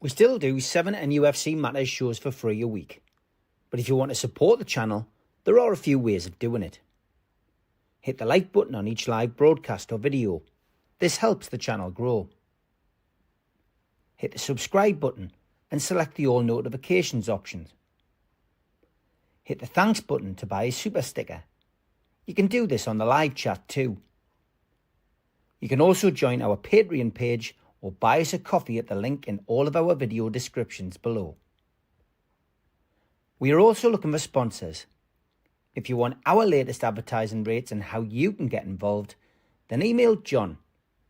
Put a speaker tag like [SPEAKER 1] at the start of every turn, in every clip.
[SPEAKER 1] We still do 7 NUFC Matters shows for free a week. But if you want to support the channel, there are a few ways of doing it. Hit the like button on each live broadcast or video. This helps the channel grow. Hit the subscribe button and select the all notifications options. Hit the thanks button to buy a super sticker. You can do this on the live chat too. You can also join our Patreon page or buy us a coffee at the link in all of our video descriptions below. We are also looking for sponsors. If you want our latest advertising rates and how you can get involved, then email John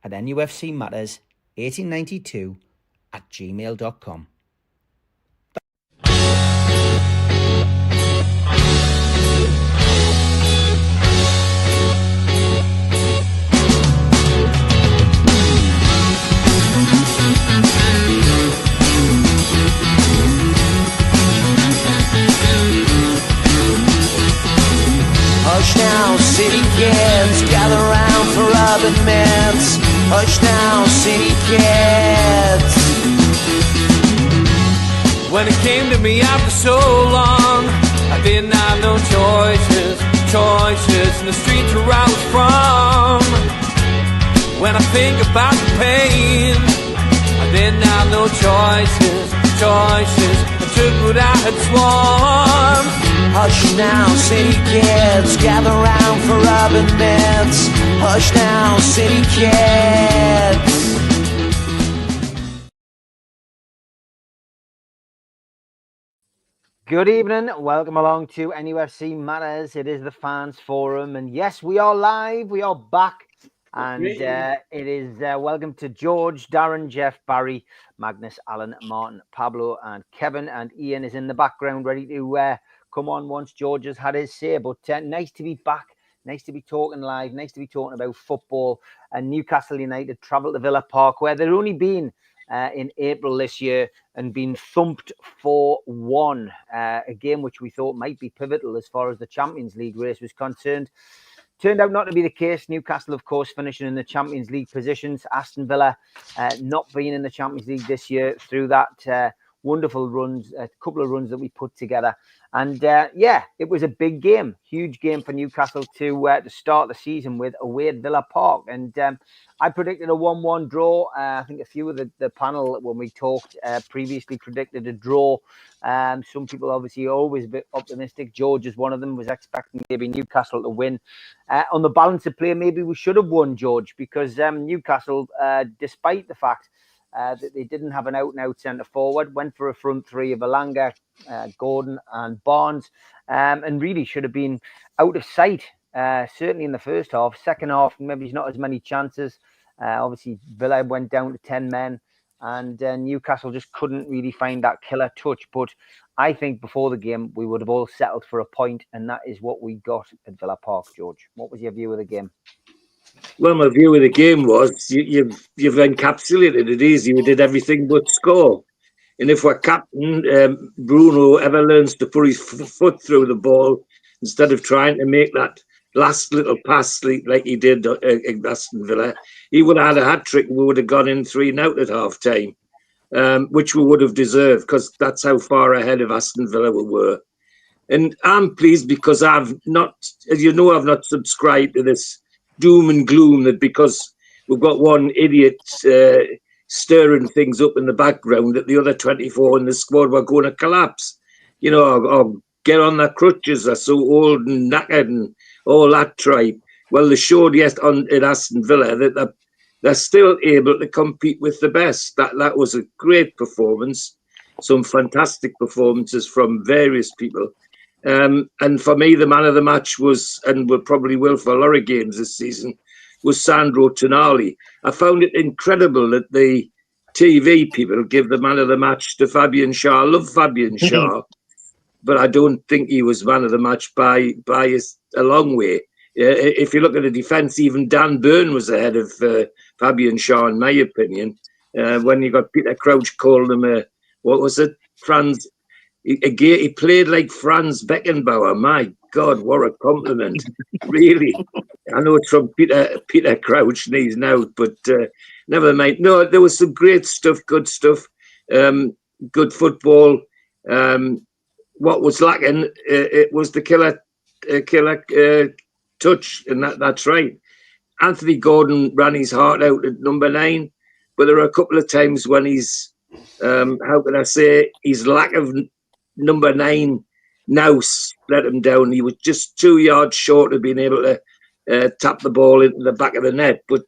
[SPEAKER 1] at nufcmatters1892@gmail.com.
[SPEAKER 2] Hush now, city kids, gather round for urban myths. Hush now, city kids. When it came to me after so long, I didn't have no choices in the streets where I was from. When I think about the pain, I didn't have no choices, I took what I had sworn. Hush now, city kids, gather round for urban myths. Hush now, city kids.
[SPEAKER 1] Good evening, welcome along to NUFC Matters. It is the Fans Forum, and yes, we are live, we are back, and it is welcome to George, Darren, Jeff, Barry, Magnus, Alan, Martin, Pablo, and Kevin, and Ian is in the background ready to come on once George has had his say. But nice to be back, nice to be talking live, nice to be talking about football. And Newcastle United travelled to Villa Park, where they'd only been in April this year and been thumped 4-1, a game which we thought might be pivotal as far as the Champions League race was concerned. Turned out not to be the case. Newcastle, of course, finishing in the Champions League positions. Aston Villa not being in the Champions League this year through that wonderful runs, a couple of runs that we put together. And it was a big game, huge game for Newcastle to start the season with away at Villa Park. And I predicted a 1-1 draw. I think a few of the panel, when we talked previously, predicted a draw. Some people obviously are always a bit optimistic. George is one of them, was expecting maybe Newcastle to win. On the balance of play, maybe we should have won, George, because Newcastle, despite the fact that they didn't have an out-and-out centre-forward, went for a front three of Alanga, Gordon and Barnes, and really should have been out of sight, certainly in the first half. Second half, maybe not as many chances. Obviously, Villa went down to 10 men, and Newcastle just couldn't really find that killer touch. But I think before the game, we would have all settled for a point, and that is what we got at Villa Park, George. What was your view of the game?
[SPEAKER 3] Well, my view of the game was you've encapsulated it easy. We did everything but score. And if our captain, Bruno, ever learns to put his foot through the ball instead of trying to make that last little pass like he did at Aston Villa, he would have had a hat-trick and we would have gone in 3-0 at half-time, which we would have deserved because that's how far ahead of Aston Villa we were. And I'm pleased because I've not, as you know, I've not subscribed to this doom and gloom that because we've got one idiot stirring things up in the background that the other 24 in the squad were going to collapse, you know, or get on their crutches, they're so old and knackered and all that tripe. Well, they showed at Aston Villa that they're still able to compete with the best. That was a great performance, some fantastic performances from various people. And for me, the man of the match was, and will probably will for a lot of games this season, was Sandro Tonali. I found it incredible that the TV people give the man of the match to Fabian Schär. I love Fabian Schär, but I don't think he was man of the match by a long way. If you look at the defence, even Dan Burn was ahead of Fabian Schär, in my opinion. When you got Peter Crouch calling him what was it, Franz? He played like Franz Beckenbauer. My God, what a compliment! Really, I know it's from Peter Crouch, and he's now, but never mind. No, there was some great stuff, good stuff. good football. What was lacking, it was the killer touch, and that's right. Anthony Gordon ran his heart out at number 9, but there are a couple of times when he's, how can I say, his lack of number 9 nous let him down. He was just 2 yards short of being able to tap the ball into the back of the net. But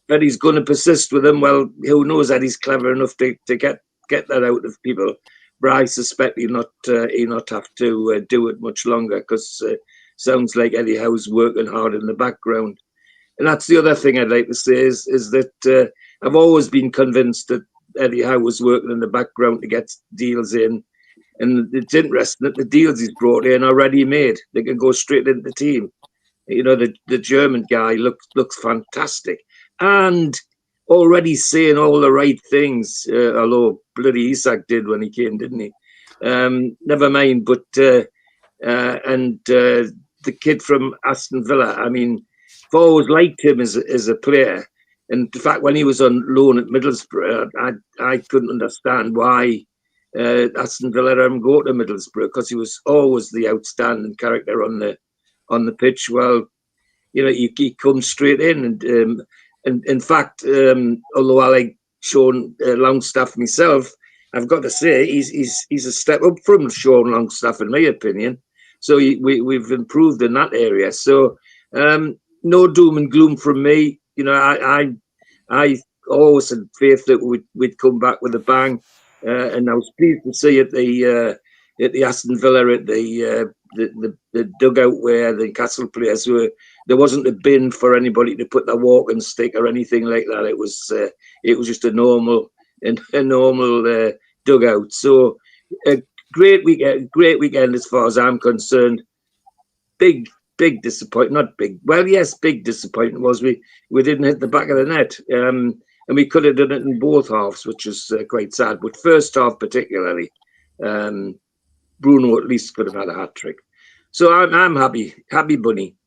[SPEAKER 3] Eddie's going to persist with him. Well, who knows? Eddie's clever enough to get that out of people. But I suspect he'll not have to do it much longer, because sounds like Eddie Howe's working hard in the background. And that's the other thing I'd like to say is that I've always been convinced that Eddie Howe was working in the background to get deals in. And it's interesting that the deals he's brought in are ready made. They can go straight into the team. You know, the German guy looks fantastic and already saying all the right things. Although bloody Isak did when he came, didn't he? Never mind. But the kid from Aston Villa, I mean, I've always liked him as a player. And in fact, when he was on loan at Middlesbrough, I couldn't understand why Aston Villa let him go to Middlesbrough, because he was always the outstanding character on the pitch. Well, you know, he comes straight in, and in fact, although I like Sean Longstaff myself, I've got to say he's a step up from Sean Longstaff in my opinion. So we've improved in that area. So no doom and gloom from me. You know, I always had faith that we'd come back with a bang, and I was pleased to see at the Aston Villa at the dugout where the Newcastle players were. There wasn't a bin for anybody to put their walking stick or anything like that. It was just a normal dugout. So a great weekend as far as I'm concerned. Big disappointment, not big. Well, yes, big disappointment was we didn't hit the back of the net, and we could have done it in both halves, which was quite sad. But first half particularly, Bruno at least could have had a hat trick. So I'm happy bunny.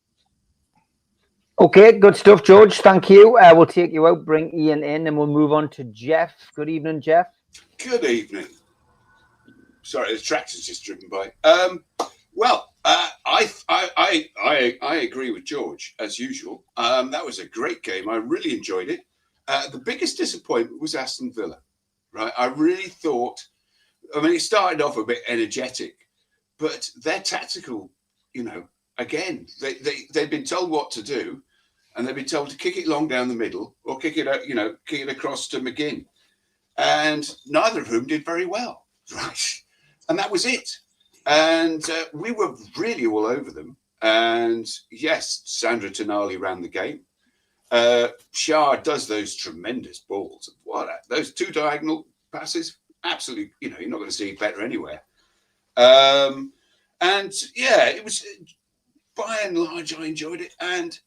[SPEAKER 1] Okay, good stuff, George. Thank you. We'll take you out, bring Ian in, and we'll move on to Jeff. Good evening, Jeff.
[SPEAKER 4] Good evening. Sorry, the tractor's just driven by. Well, I agree with George as usual. That was a great game. I really enjoyed it. The biggest disappointment was Aston Villa. Right, I really thought. I mean, it started off a bit energetic, but their tactical, you know, again, they've been told what to do, and they've been told to kick it long down the middle or kick it out, you know, kick it across to McGinn, and neither of whom did very well. Right, and that was it. And we were really all over them. And yes, Sandro Tonali ran the game. Shah does those tremendous balls. Those 2 diagonal passes, absolutely, you know, you're not going to see better anywhere. And yeah, it was, by and large, I enjoyed it. And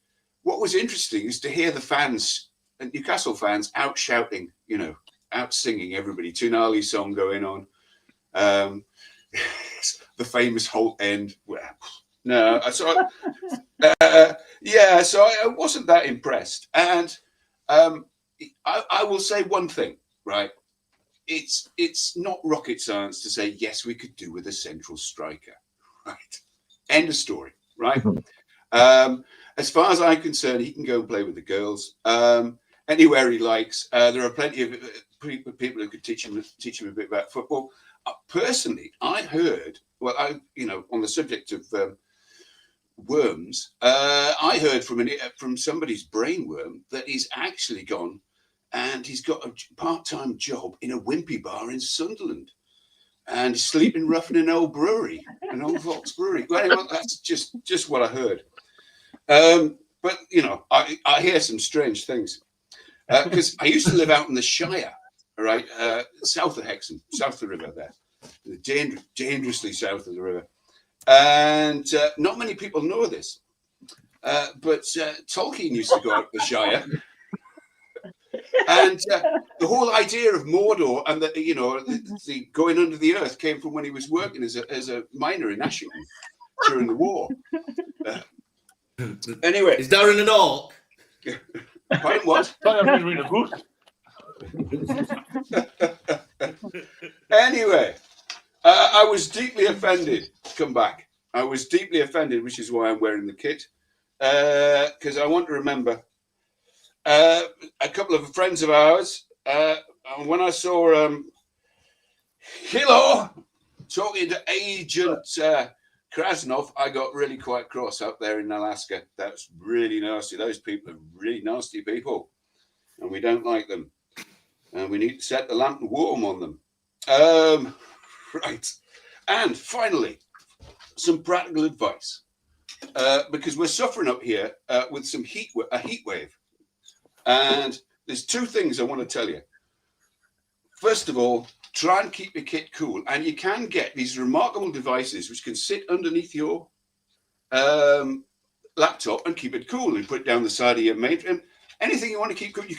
[SPEAKER 4] what was interesting is to hear the fans, Newcastle fans, out shouting, you know, out singing everybody. Tonali's song going on. The famous Holt end. Well, no, so I wasn't that impressed. And I will say one thing, right? It's not rocket science to say yes, we could do with a central striker, right? End of story, right? As far as I'm concerned, he can go and play with the girls anywhere he likes. There are plenty of people who could teach him a bit about football. Personally, I heard, well, on the subject of worms, I heard from somebody's brainworm that he's actually gone and he's got a part-time job in a wimpy bar in Sunderland and he's sleeping rough in an old brewery, an old Vox brewery. Well, anyway, that's just what I heard. But, you know, I hear some strange things because I used to live out in the Shire. All right, south of Hexham, south of the river there, dangerously south of the river. And not many people know this, but Tolkien used to go out the Shire. And the whole idea of Mordor and the going under the earth came from when he was working as a miner in Ashington during the war. Anyway.
[SPEAKER 5] Is Darren an orc?
[SPEAKER 4] Pardon what? Anyway, I was deeply offended. Come back. I was deeply offended, which is why I'm wearing the kit. Because I want to remember a couple of friends of ours. When I saw Hilo talking to Agent Krasnov, I got really quite cross up there in Alaska. That's really nasty. Those people are really nasty people, and we don't like them. And we need to set the lamp warm on them. Right. And finally, some practical advice. Because we're suffering up here with some a heat wave. And there's two things I want to tell you. First of all, try and keep your kit cool. And you can get these remarkable devices which can sit underneath your laptop and keep it cool. And put it down the side of your mainframe. Anything you want to keep cool, you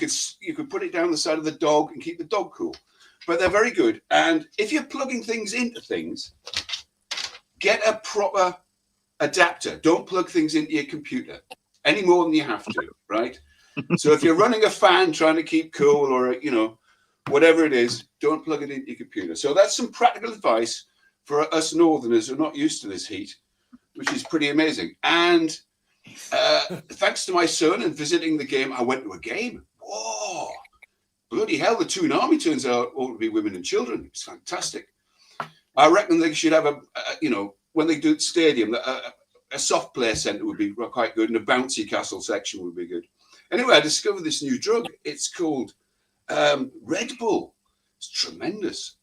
[SPEAKER 4] could put it down the side of the dog and keep the dog cool. But they're very good. And if you're plugging things into things, get a proper adapter. Don't plug things into your computer any more than you have to, right? So if you're running a fan trying to keep cool or, whatever it is, don't plug it into your computer. So that's some practical advice for us Northerners who are not used to this heat, which is pretty amazing. And thanks to my son and visiting the game, I went to a game. Whoa, bloody hell, the Toon Army turns out all to be women and children. It's fantastic. I reckon they should have when they do the stadium, a soft play centre would be quite good and a bouncy castle section would be good. Anyway, I discovered this new drug. It's called Red Bull. It's tremendous.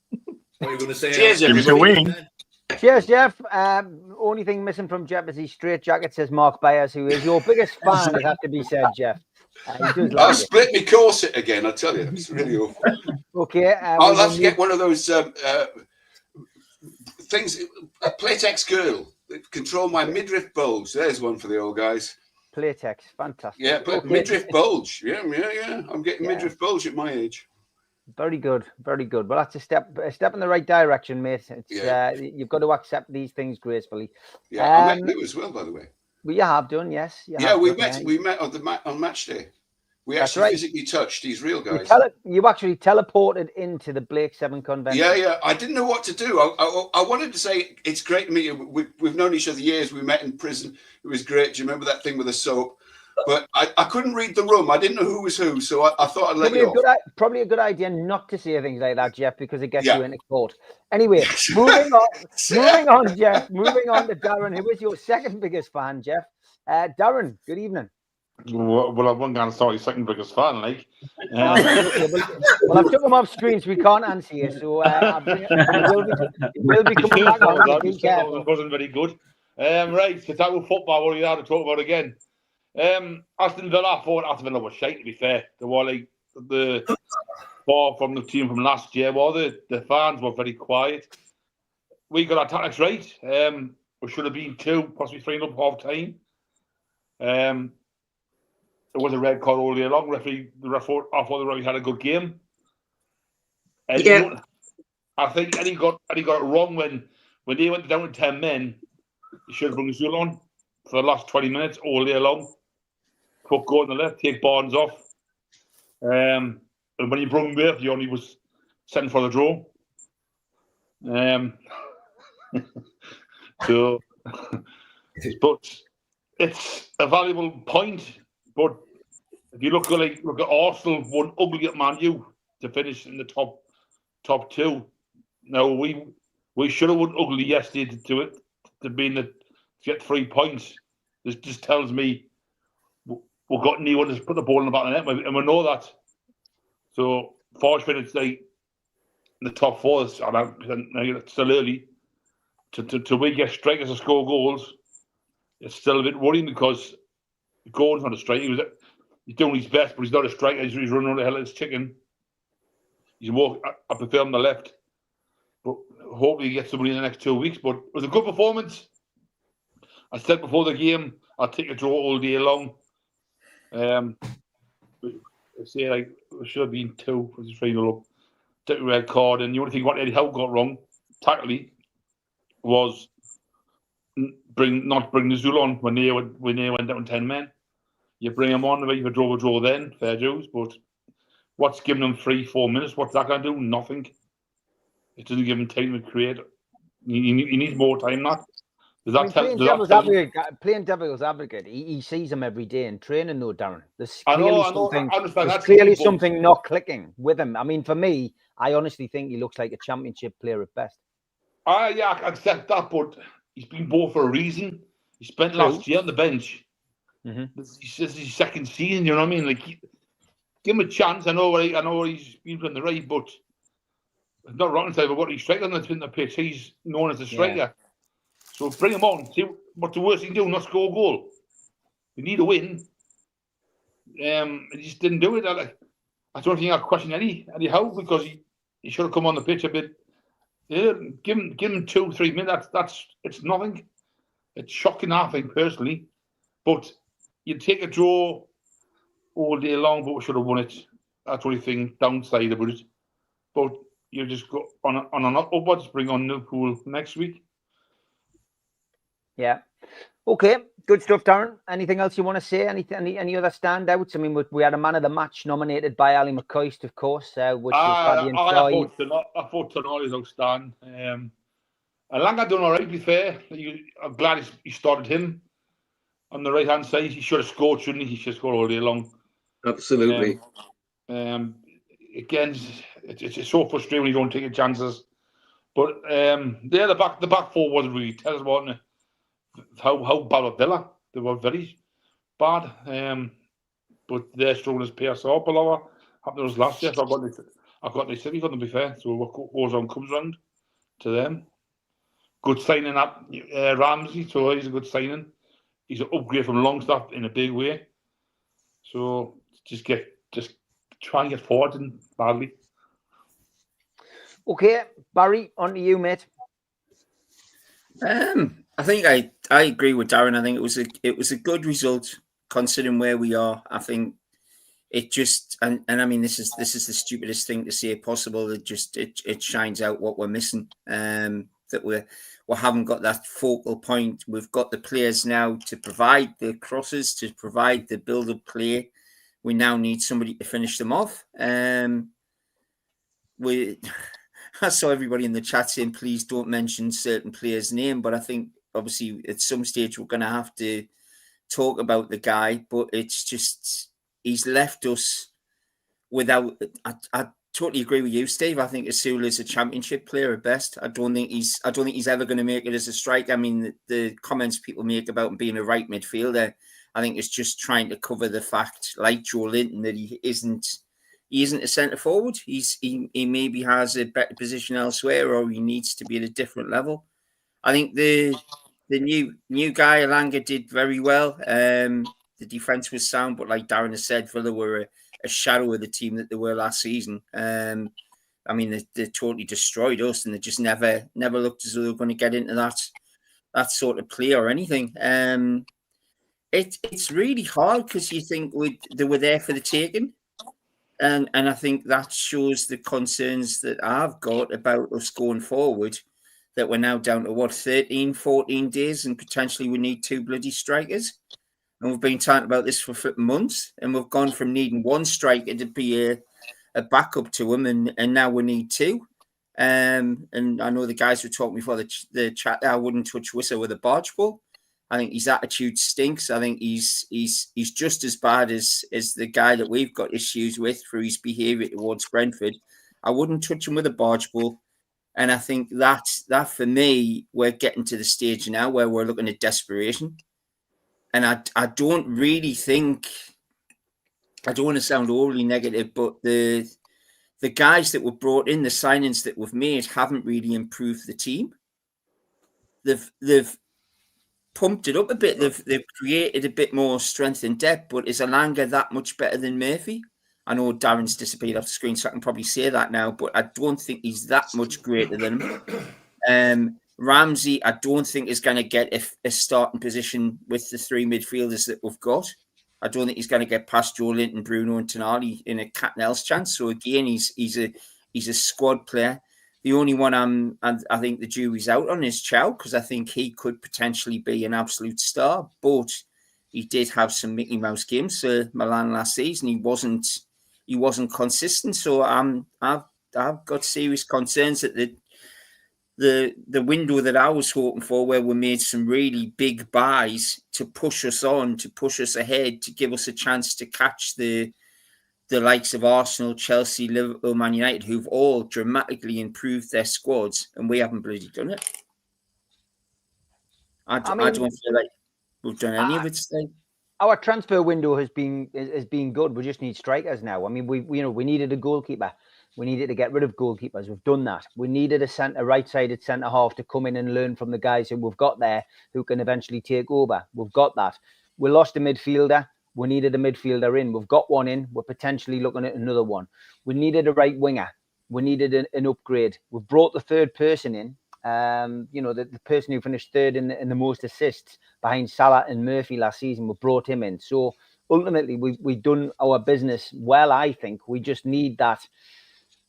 [SPEAKER 5] What are you going to say?
[SPEAKER 4] Cheers,
[SPEAKER 5] everybody.
[SPEAKER 1] Cheers, Jeff. Only thing missing from Jeff is his straight jacket, says Mark Byers, who is your biggest fan, it has to be said, Jeff. He does like
[SPEAKER 4] I'll split my corset again, I tell you. It's really awful.
[SPEAKER 1] Okay.
[SPEAKER 4] I'll have to get one of those things, a Playtex girl that control my midriff bulge. There's one for the old guys.
[SPEAKER 1] Playtex, fantastic.
[SPEAKER 4] Yeah, midriff bulge. Yeah. I'm getting midriff bulge at my age.
[SPEAKER 1] Very good, very good. Well, that's a step in the right direction, mate. It's you've got to accept these things gracefully.
[SPEAKER 4] Yeah, I met you as well, by the way.
[SPEAKER 1] Well, you have done, yes.
[SPEAKER 4] We met on match day. We actually physically touched these real guys.
[SPEAKER 1] You actually teleported into the Blake 7 convention.
[SPEAKER 4] Yeah. I didn't know what to do. I wanted to say, it's great to meet you. We've known each other years. We met in prison. It was great. Do you remember that thing with the soap? But I couldn't read the room. I didn't know who was who. So I thought I'd let you off.
[SPEAKER 1] Probably a good idea not to say things like that, Jeff, because it gets you into court. Anyway, moving on, Jeff. Moving on to Darren, who is your second biggest fan, Jeff. Darren, good evening.
[SPEAKER 6] Well, I wasn't going to start your second biggest fan, like.
[SPEAKER 1] Well, I've took him off screen, so we can't answer you. So he will be coming back on.
[SPEAKER 6] It wasn't very good. Right, to talk about football, what are you had to talk about again? Aston Villa, I thought Aston Villa was shite, to be fair. They were like the far from the team from last year. Well, the fans were very quiet. We got our tactics right. We should have been 2, possibly 3 up half time. It was a red card all year long. I thought the referee had a good game. I think Eddie got it wrong when they went down to 10 men. He should have brought Zul on for the last 20 minutes all year long. Put go on the left, take Barnes off. And when he brought Murphy, he only was sent for the draw. But it's a valuable point. But if you look at Arsenal, won ugly at Man U to finish in the top 2. Now we should have won ugly yesterday to get 3 points. This just tells me we've got anyone to put the ball in the back of the net, and we know that. So, fortunately, it's like the top 4. It's still early. Till we get strikers to score goals, it's still a bit worrying because Gordon's not a striker. He's doing his best, but he's not a striker. He's running around the hell of his chicken. He's more. I prefer him on the left. But hopefully he gets somebody in the next 2 weeks. But it was a good performance. I said before the game, I'll take a draw all day long. I say it should have been 2 for the 3-0 up. Took a red card, and the only thing what Eddie Howe got wrong, tactically, was not bring the Zul on when they went down 10 men. You bring him on, if you draw then, fair dues. But what's giving him 3-4 minutes? What's that going to do? Nothing. It doesn't give him time to create. He needs more time.
[SPEAKER 1] Playing devil's advocate, he sees him every day in training, though, Darren. There's
[SPEAKER 6] I
[SPEAKER 1] clearly something not clicking with him. I mean, for me, I honestly think he looks like a championship player at best.
[SPEAKER 6] Yeah, I accept that, but he's been bought for a reason. He spent last year on the bench.
[SPEAKER 1] Mm-hmm.
[SPEAKER 6] This is his second season. You know what I mean? Like, give him a chance. I know he's been on the right, but it's not wrong to say about what he's striking that's been the pitch. He's known as a striker. Yeah. So bring him on. See what's the worst he can do? Not score a goal. We need a win. He just didn't do it. I don't think I question Eddie Howe because he should have come on the pitch a bit. Yeah, give him 2-3 minutes. It's nothing. It's shocking, I think, personally. But you take a draw all day long, but we should have won it. That's what I think downside about it. But you just go on an upwards, bring on Liverpool next week.
[SPEAKER 1] Yeah. Okay. Good stuff, Darren. Anything else you want to say? Any other standouts? I mean, we had a man of the match nominated by Ali McCoist, of course, which was
[SPEAKER 6] I thought Tonali was outstanding. Alanga done all right, to be fair. I'm glad he started him on the right-hand side. He should have scored, shouldn't he? He should have scored all day long.
[SPEAKER 3] Absolutely.
[SPEAKER 6] Again, it's so frustrating when you don't take your chances. But the back four wasn't really terrible. How bad were Villa? They were very bad. But they're struggling to pay us off below. Happened to us last year. So I've got the city for them, to be fair. So what goes on comes round to them. Good signing up Ramsey, so he's a good signing. He's an upgrade from Longstaff in a big way. So just try and get forward and badly.
[SPEAKER 1] Okay, Barry, on to you, mate.
[SPEAKER 7] I think I agree with Darren. I think it was a good result considering where we are. I think it just and I mean this is the stupidest thing to say possible. It shines out what we're missing. That we haven't got that focal point. We've got the players now to provide the crosses, to provide the build-up play. We now need somebody to finish them off. I saw everybody in the chat saying, please don't mention certain players' name, but I think obviously at some stage we're going to have to talk about the guy, but it's just, he's left us without, I totally agree with you, Steve. I think Asula is a championship player at best. I don't think he's ever going to make it as a striker. I mean, the comments people make about him being a right midfielder, I think it's just trying to cover the fact, like Joe Linton, that he isn't a centre forward. He maybe has a better position elsewhere, or he needs to be at a different level. I think the new guy Alanga did very well. The defence was sound, but like Darren has said, Villa were a shadow of the team that they were last season. I mean, they totally destroyed us, and they just never looked as though they were going to get into that sort of play or anything. It's really hard because you think they were there for the taking. And I think that shows the concerns that I've got about us going forward, that we're now down to 13, 14 days, and potentially we need 2 bloody strikers. And we've been talking about this for months, and we've gone from needing 1 striker to be a backup to him, and now we need 2. And I know the guys were talking before the chat, I wouldn't touch Wissa with a barge pole. I think his attitude stinks. I think he's just as bad as the guy that we've got issues with through his behaviour towards Brentford. I wouldn't touch him with a barge pole. And I think that for me, we're getting to the stage now where we're looking at desperation. And I don't really think, I don't want to sound overly negative, but the guys that were brought in, the signings that we've made, haven't really improved the team. They've pumped it up a bit. They've created a bit more strength and depth, but is Alanga that much better than Murphy? I know Darren's disappeared off the screen, so I can probably say that now, but I don't think he's that much greater than him. Ramsey, I don't think is going to get a starting position with the 3 midfielders that we've got. I don't think he's going to get past Joe Linton, Bruno and Tonali in a cat and else chance. So again, he's a squad player. The only one I think the jury's out on is Chow, because I think he could potentially be an absolute star, but he did have some Mickey Mouse games for Milan last season. He wasn't he wasn't consistent. So I've got serious concerns that the window that I was hoping for, where we made some really big buys to push us on, to push us ahead, to give us a chance to catch the likes of Arsenal, Chelsea, Liverpool, Man United, who've all dramatically improved their squads, and we haven't bloody done it. I don't feel like we've done any of it today.
[SPEAKER 1] Our transfer window has been good. We just need strikers now. I mean, we needed a goalkeeper. We needed to get rid of goalkeepers. We've done that. We needed a right-sided centre half to come in and learn from the guys who we've got there, who can eventually take over. We've got that. We lost a midfielder. We needed a midfielder in. We've got one in. We're potentially looking at another one. We needed a right winger. We needed an upgrade. We've brought the third person in. The person who finished third in the most assists behind Salah and Murphy last season, we brought him in. So ultimately, we've done our business well. I think we just need that.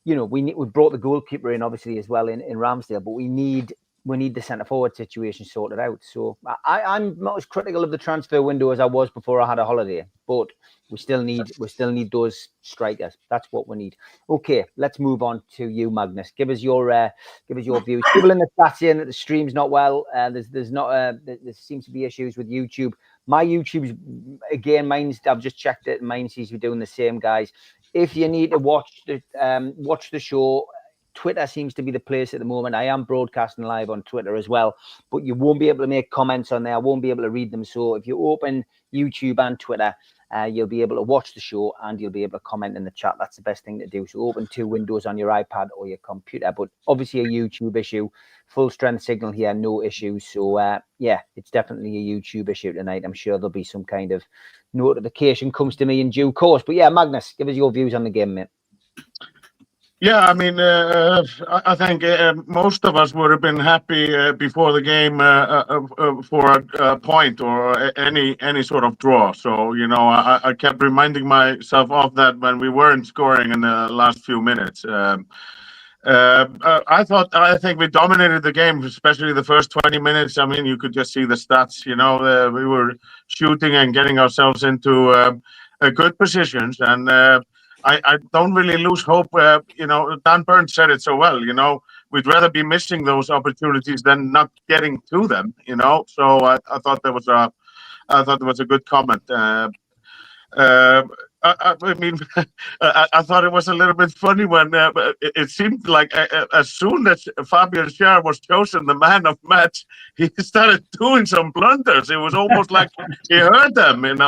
[SPEAKER 1] We brought the goalkeeper in obviously as well in Ramsdale, but we need the centre forward situation sorted out. So I'm not as critical of the transfer window as I was before I had a holiday, but we still need those strikers. That's what we need. Okay, let's move on to you, Magnus. Give us your views. People in the chat saying that the stream's not well. There seems to be issues with YouTube. My YouTube's I've just checked it. Mine seems to be doing the same, guys. If you need to watch the show, Twitter seems to be the place at the moment. I am broadcasting live on Twitter as well, but you won't be able to make comments on there. I won't be able to read them. So if you open YouTube and Twitter, you'll be able to watch the show and you'll be able to comment in the chat. That's the best thing to do. So open two windows on your iPad or your computer. But obviously a YouTube issue, full strength signal here, no issues. So it's definitely a YouTube issue tonight. I'm sure there'll be some kind of notification comes to me in due course. But yeah, Magnus, give us your views on the game, mate.
[SPEAKER 8] Yeah, I mean, I think most of us would have been happy before the game for a point or any sort of draw. So, I kept reminding myself of that when we weren't scoring in the last few minutes. I think we dominated the game, especially the first 20 minutes. I mean, you could just see the stats. We were shooting and getting ourselves into good positions, and I don't really lose hope. Dan Burns said it so well. We'd rather be missing those opportunities than not getting to them. So I thought there was a good comment. I mean, I thought it was a little bit funny when it seemed like as soon as Fabian Schär was chosen the man of match, he started doing some blunders. It was almost like he heard them, and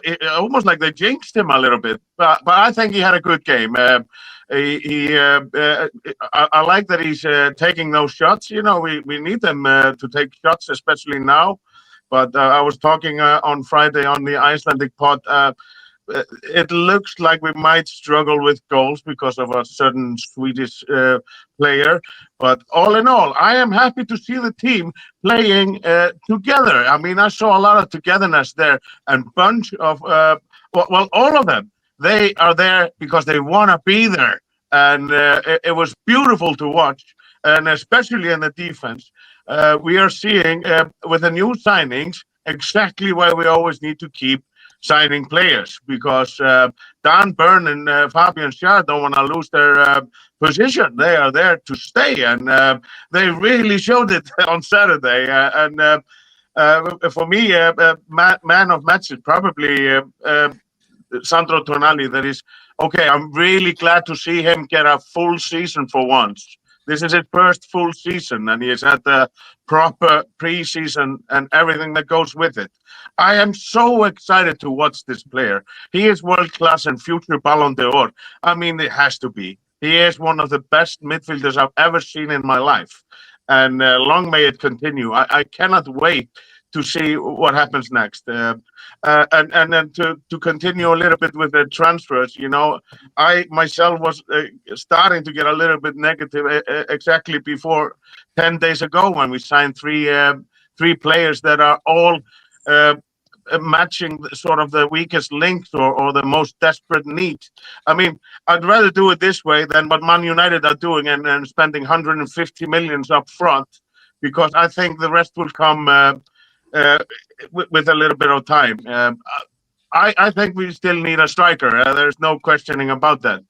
[SPEAKER 8] it almost like they jinxed him a little bit. But I think he had a good game. I like that he's taking those shots. We need them to take shots, especially now. But I was talking on Friday on the Icelandic pod. It looks like we might struggle with goals because of a certain Swedish player. But all in all, I am happy to see the team playing together. I mean, I saw a lot of togetherness there, and bunch of all of them. They are there because they want to be there, and it was beautiful to watch, and especially in the defense. We are seeing with the new signings exactly why we always need to keep signing players, because Dan Burn and Fabian Schär don't want to lose their position. They are there to stay, and they really showed it on Saturday. For me, man of match is probably Sandro Tonali. That is okay. I'm really glad to see him get a full season for once. This is his first full season, and he has had the proper preseason and everything that goes with it. I am so excited to watch this player. He is world-class and future Ballon d'Or. I mean, it has to be. He is one of the best midfielders I've ever seen in my life. And long may it continue. I cannot wait to see what happens next. And then to continue a little bit with the transfers, I myself was starting to get a little bit negative exactly before 10 days ago when we signed three players that are all matching sort of the weakest links or the most desperate need. I mean, I'd rather do it this way than what Man United are doing and spending 150 millions up front, because I think the rest will come with a little bit of time. I think we still need a striker. There's no questioning about that.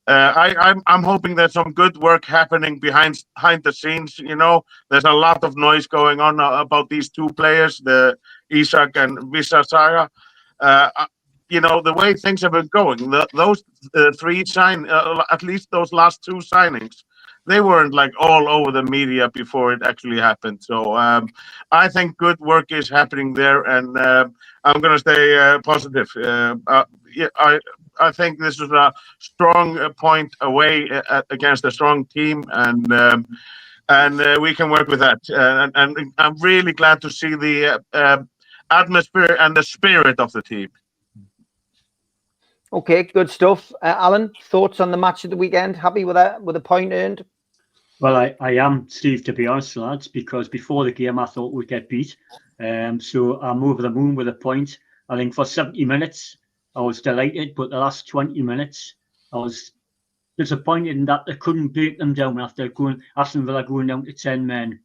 [SPEAKER 8] I'm hoping there's some good work happening behind the scenes. There's a lot of noise going on about these two players, the Isak and Visa Saga. The way things have been going, those three at least those last two signings, they weren't like all over the media before it actually happened. So I think good work is happening there, and I'm going to stay positive. I think this is a strong point away against a strong team, and we can work with that. And I'm really glad to see the atmosphere and the spirit of the team.
[SPEAKER 1] Okay, good stuff. Alan, thoughts on the match of the weekend? Happy with that? With a point earned?
[SPEAKER 9] Well, I am, Steve, to be honest, lads, because before the game I thought we'd get beat. So I'm over the moon with a point. I think for 70 minutes I was delighted, but the last 20 minutes I was disappointed in that they couldn't break them down after Aston Villa going down to 10 men.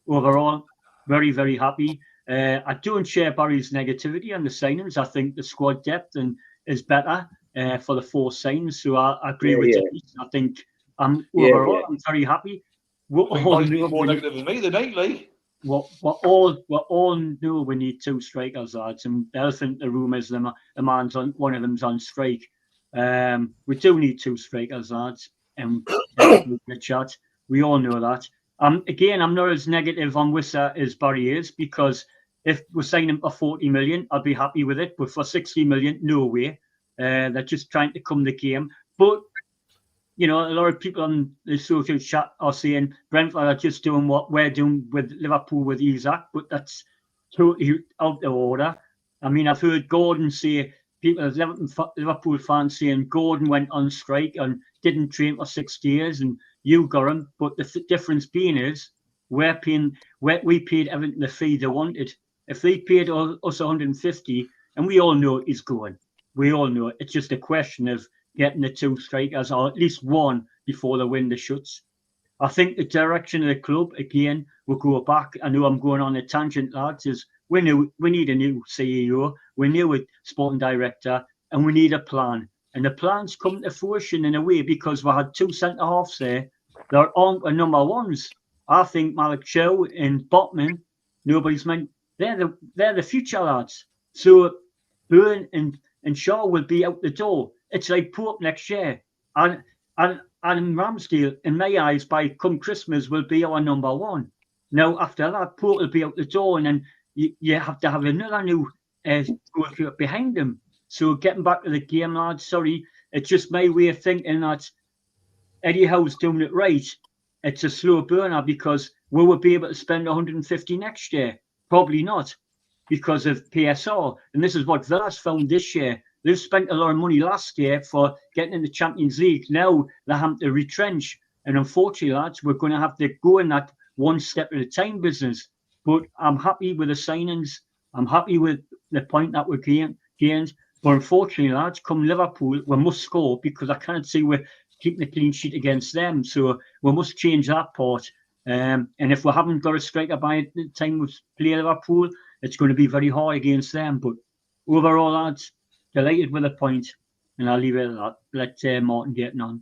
[SPEAKER 9] Overall, very, very happy. I don't share Barry's negativity on the signings. I think the squad depth is better for the four signings. So I agree with you. I think overall I'm very happy.
[SPEAKER 6] More negative than me, the nightly.
[SPEAKER 9] We all know we need two strikers, lads, and the elephant in the room is one of them's on strike. We do need two strikers, lads, and the chat. We all know that. Again, I'm not as negative on Wissa as Barry is, because if we're signing for 40 million, I'd be happy with it. But for 60 million, no way. They're just trying to come the game. But a lot of people on the social chat are saying Brentford are just doing what we're doing with Liverpool with Isak, but that's totally out of order. I mean, I've heard Gordon say, Liverpool fans saying Gordon went on strike and didn't train for 6 years, and you got him. But the difference being is we paid everything the fee they wanted. If they paid us 150, and we all know he's going, we all know it. It's just a question of getting the two strikers, or at least one, before the window shuts. I think the direction of the club, again, will go back. I know I'm going on a tangent, lads, is we need a new CEO, we need a sporting director, and we need a plan. And the plan's come to fruition in a way because we had two centre-halves there that aren't number ones. I think Malik Chow and Botman, nobody's meant, they're the future, lads. So Byrne and Shaw will be out the door. It's like Pope next year. And Ramsdale, in my eyes, by come Christmas, will be our number one. Now, after that, Pope will be out the door, and then you have to have another new goalkeeper behind him. So getting back to the game, lads, sorry, it's just my way of thinking that Eddie Howe's doing it right. It's a slow burner because will we be able to spend 150 next year? Probably not, because of PSR. And this is what Villa's found this year. They've spent a lot of money last year for getting in the Champions League. Now they have to retrench. And unfortunately, lads, we're going to have to go in that one step at a time business. But I'm happy with the signings. I'm happy with the point that we're gained. But unfortunately, lads, come Liverpool, we must score, because I can't see we're keeping a clean sheet against them. So we must change that part. And if we haven't got a striker by the time we play Liverpool, it's going to be very hard against them. But overall, lads, delighted with a point, and I'll leave it at that. Let Martin get on.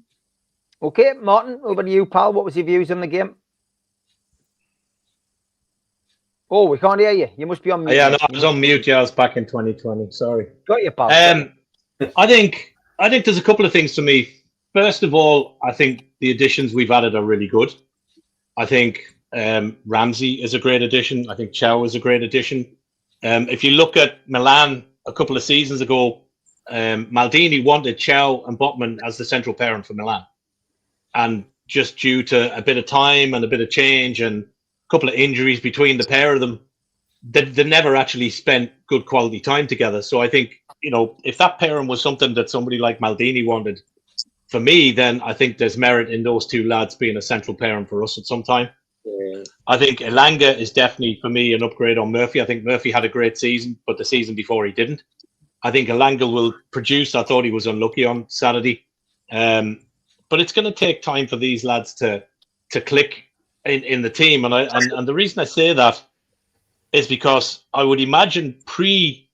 [SPEAKER 1] Okay, Martin, over to you, pal. What was your views on the game? Oh, we can't hear you. You must be on mute.
[SPEAKER 10] Yeah, no, I was on mute. Yeah, I was back in 2020. Sorry.
[SPEAKER 1] Got you, pal.
[SPEAKER 10] I think there's a couple of things to me. First of all, I think the additions we've added are really good. I think Ramsey is a great addition. I think Chow is a great addition. If you look at Milan a couple of seasons ago, Maldini wanted Chow and Botman as the central parent for Milan. And just due to a bit of time and a bit of change and a couple of injuries between the pair of them, they never actually spent good quality time together. So I think, if that pairing was something that somebody like Maldini wanted, for me, then I think there's merit in those two lads being a central parent for us at some time. Yeah. I think Elanga is definitely, for me, an upgrade on Murphy. I think Murphy had a great season, but the season before he didn't. I think Elanga will produce. I thought he was unlucky on Saturday. But it's going to take time for these lads to click in the team. And the reason I say that is because I would imagine pre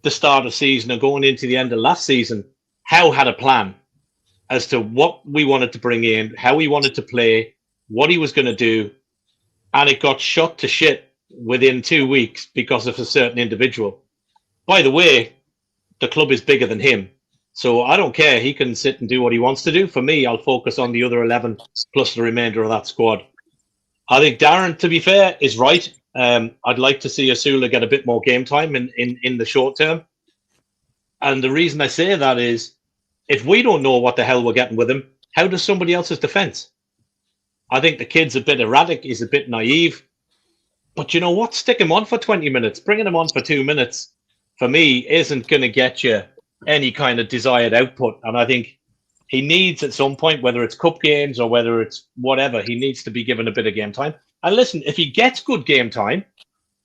[SPEAKER 10] the start of season and going into the end of last season, Howe had a plan as to what we wanted to bring in, how he wanted to play, what he was going to do, and it got shot to shit within 2 weeks because of a certain individual. By the way, the club is bigger than him, so I don't care. He can sit and do what he wants to do. For me, I'll focus on the other 11 plus the remainder of that squad. I think Darren, to be fair, is right. I'd like to see Asula get a bit more game time in the short term. And the reason I say that is, if we don't know what the hell we're getting with him, how does somebody else's defence? I think the kid's a bit erratic. He's a bit naive. But you know what? Stick him on for 20 minutes. Bringing him on for 2 minutes, for me, isn't going to get you any kind of desired output. And I think he needs at some point, whether it's cup games or whether it's whatever, he needs to be given a bit of game time. And listen, if he gets good game time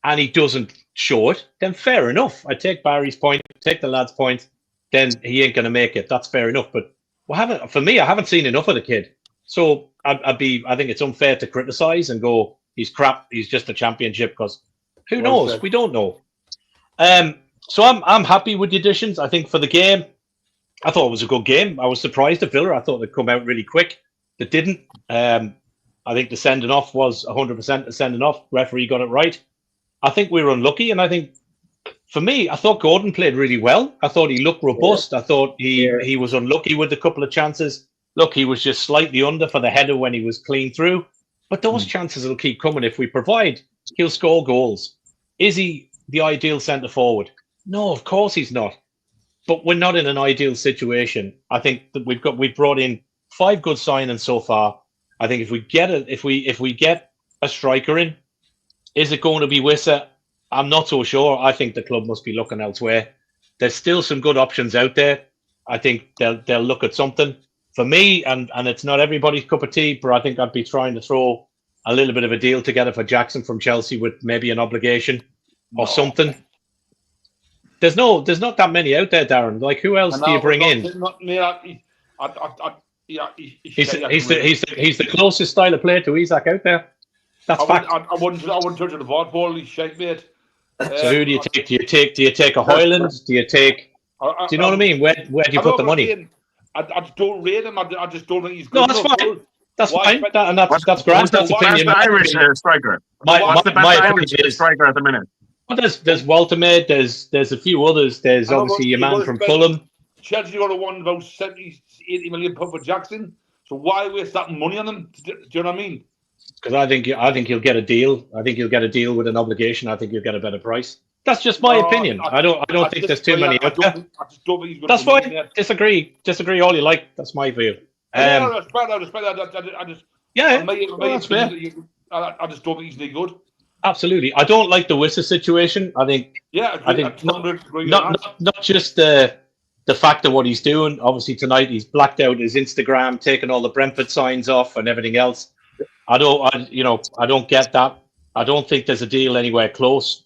[SPEAKER 10] and he doesn't show it, then fair enough. I take Barry's point, take the lad's point, then he ain't going to make it. That's fair enough. But for me, I haven't seen enough of the kid. So I think it's unfair to criticise and go, he's crap, he's just a championship, because who knows? We don't know. So I'm happy with the additions. I think for the game, I thought it was a good game. I was surprised at Villa. I thought they'd come out really quick. They didn't. I think the sending off was 100% the sending off. Referee got it right. I think we were unlucky, and I think for me, I thought Gordon played really well. I thought he looked robust. I thought he was unlucky with a couple of chances. Look, he was just slightly under for the header when he was clean through. But those chances will keep coming if we provide. He'll score goals. Is he the ideal centre forward? No, of course he's not. But we're not in an ideal situation. I think that we've brought in 5 good signings so far. I think if we get a striker in, is it going to be Wissa? I'm not so sure. I think the club must be looking elsewhere. There's still some good options out there. I think they'll look at something. For me, and it's not everybody's cup of tea, but I think I'd be trying to throw a little bit of a deal together for Jackson from Chelsea with maybe an obligation or something. There's not that many out there, Darren. Like, who else do you bring in? He's the closest style of player to Isak out there. That's fact.
[SPEAKER 6] I wouldn't touch the ball. He's shite, mate.
[SPEAKER 10] So who do you take? Do you take a Hoyland? Do you take? Do you know what I mean? Where do you put the money?
[SPEAKER 6] I just don't rate him. I just don't think he's good.
[SPEAKER 10] No, that's fine. That's fine. That's grand. That's opinion.
[SPEAKER 8] What's the Irish striker?
[SPEAKER 10] What's
[SPEAKER 8] the best Irish striker at the minute?
[SPEAKER 10] Well, there's Walter Maid. There's a few others. There's obviously your man from Fulham.
[SPEAKER 6] Chelsea got a one about 70-80 million for Jackson. So why waste that money on them? Do you know what I mean?
[SPEAKER 10] Because I think you'll get a deal. I think you'll get a deal with an obligation. I think you'll get a better price. That's just my opinion. I don't think there's too many out there.
[SPEAKER 6] I just don't think he's going
[SPEAKER 10] That's fine. Disagree all you like. That's my view.
[SPEAKER 6] I respect that.
[SPEAKER 10] That's fair.
[SPEAKER 6] I just don't think he's any good.
[SPEAKER 10] Absolutely. I don't like the Wissa situation. I think not just the fact of what he's doing. Obviously tonight he's blacked out his Instagram, taking all the Brentford signs off and everything else. I don't get that. I don't think there's a deal anywhere close.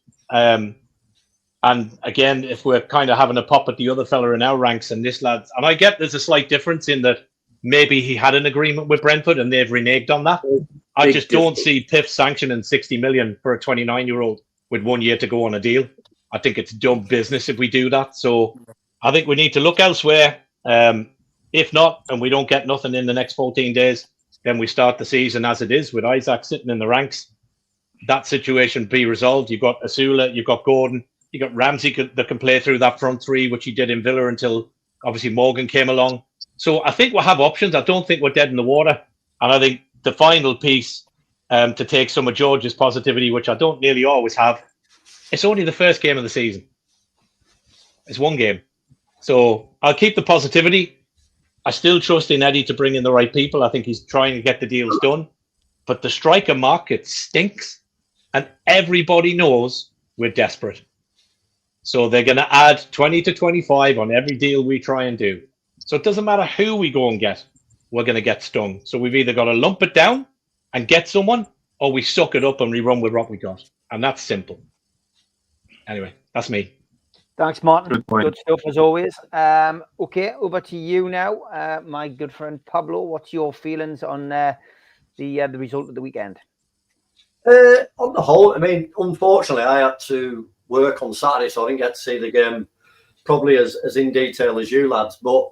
[SPEAKER 10] And again, if we're kind of having a pop at the other fella in our ranks and this lad, and I get there's a slight difference in that maybe he had an agreement with Brentford and they've reneged on that. I just don't see PIF sanctioning 60 million for a 29-year-old with 1 year to go on a deal. I think it's dumb business if we do that. So I think we need to look elsewhere. If not, and we don't get nothing in the next 14 days, then we start the season as it is with Isaac sitting in the ranks. That situation be resolved. You've got Asula, you've got Gordon, you've got Ramsey that can play through that front three, which he did in Villa until obviously Morgan came along. So I think we'll have options. I don't think we're dead in the water. And I think the final piece to take some of George's positivity, which I don't nearly always have, it's only the first game of the season. It's one game. So I'll keep the positivity. I still trust in Eddie to bring in the right people. I think he's trying to get the deals done. But the striker market stinks. And everybody knows we're desperate. So they're going to add 20 to 25 on every deal we try and do. So it doesn't matter who we go and get, we're going to get stung. So we've either got to lump it down and get someone, or we suck it up and we run with what we got. And that's simple. Anyway, that's me.
[SPEAKER 1] Thanks, Martin. Good stuff as always. Okay, over to you now, my good friend Pablo. What's your feelings on the result of the weekend?
[SPEAKER 11] On the whole, I mean, unfortunately, I had to work on Saturday, so I didn't get to see the game probably as in detail as you lads. But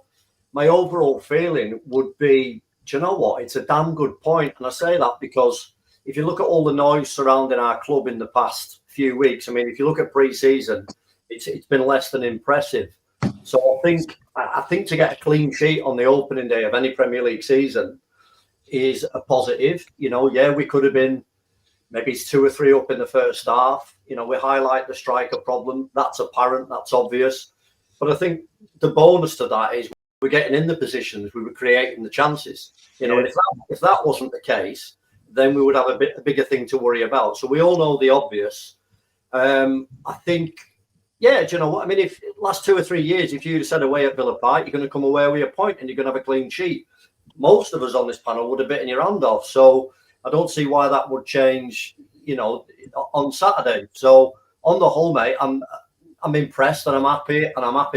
[SPEAKER 11] my overall feeling would be, do you know what? It's a damn good point. And I say that because if you look at all the noise surrounding our club in the past few weeks, I mean, if you look at pre-season, it's been less than impressive. So I think to get a clean sheet on the opening day of any Premier League season is a positive. You know, yeah, we could have been maybe 2 or 3 up in the first half. You know, we highlight the striker problem. That's apparent. That's obvious. But I think the bonus to that is we're getting in the positions, we were creating the chances. You know, and if that wasn't the case, then we would have a bigger thing to worry about. So we all know the obvious. I think, yeah, do you know what? I mean, if last 2 or 3 years, if you'd have said away at Villa Park, you're going to come away with a point and you're going to have a clean sheet, most of us on this panel would have bitten your hand off. So I don't see why that would change, you know, on Saturday. So on the whole, mate, I'm impressed and I'm happy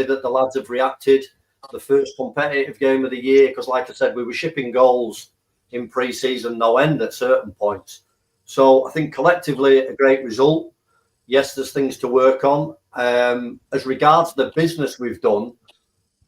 [SPEAKER 11] that the lads have reacted. The first competitive game of the year, because like I said, we were shipping goals in pre-season no end at certain points. So I think collectively a great result. Yes, there's things to work on. As regards the business we've done,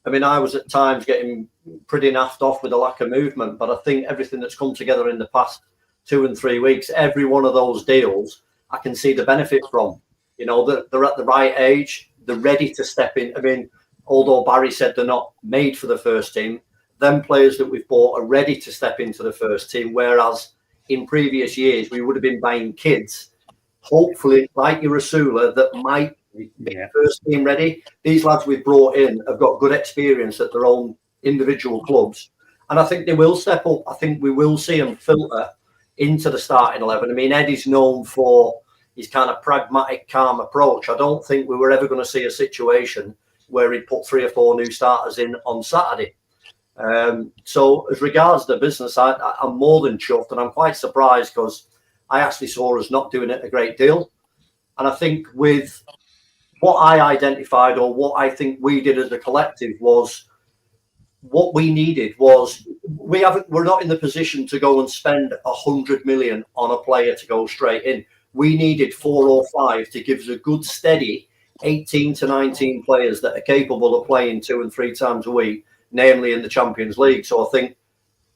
[SPEAKER 11] I mean, I was at times getting pretty naffed off with a lack of movement, but I think everything that's come together in the past 2 and 3 weeks, every one of those deals, I can see the benefit from. You know, they're at the right age, they're ready to step in. I mean, although Barry said they're not made for the first team, them players that we've bought are ready to step into the first team, whereas in previous years, we would have been buying kids, hopefully, like your Rasula, that might be first team ready. These lads we've brought in have got good experience at their own individual clubs, and I think they will step up. I think we will see them filter into the starting 11. I mean, Eddie's known for his kind of pragmatic, calm approach. I don't think we were ever going to see a situation where he put 3 or 4 new starters in on Saturday. So as regards the business, I'm more than chuffed, and I'm quite surprised because I actually saw us not doing it a great deal. And I think with what I identified, or what I think we did as a collective, was what we needed was we're not in the position to go and spend 100 million on a player to go straight in. We needed 4 or 5 to give us a good steady 18 to 19 players that are capable of playing 2 and 3 times a week, namely in the Champions League. So I think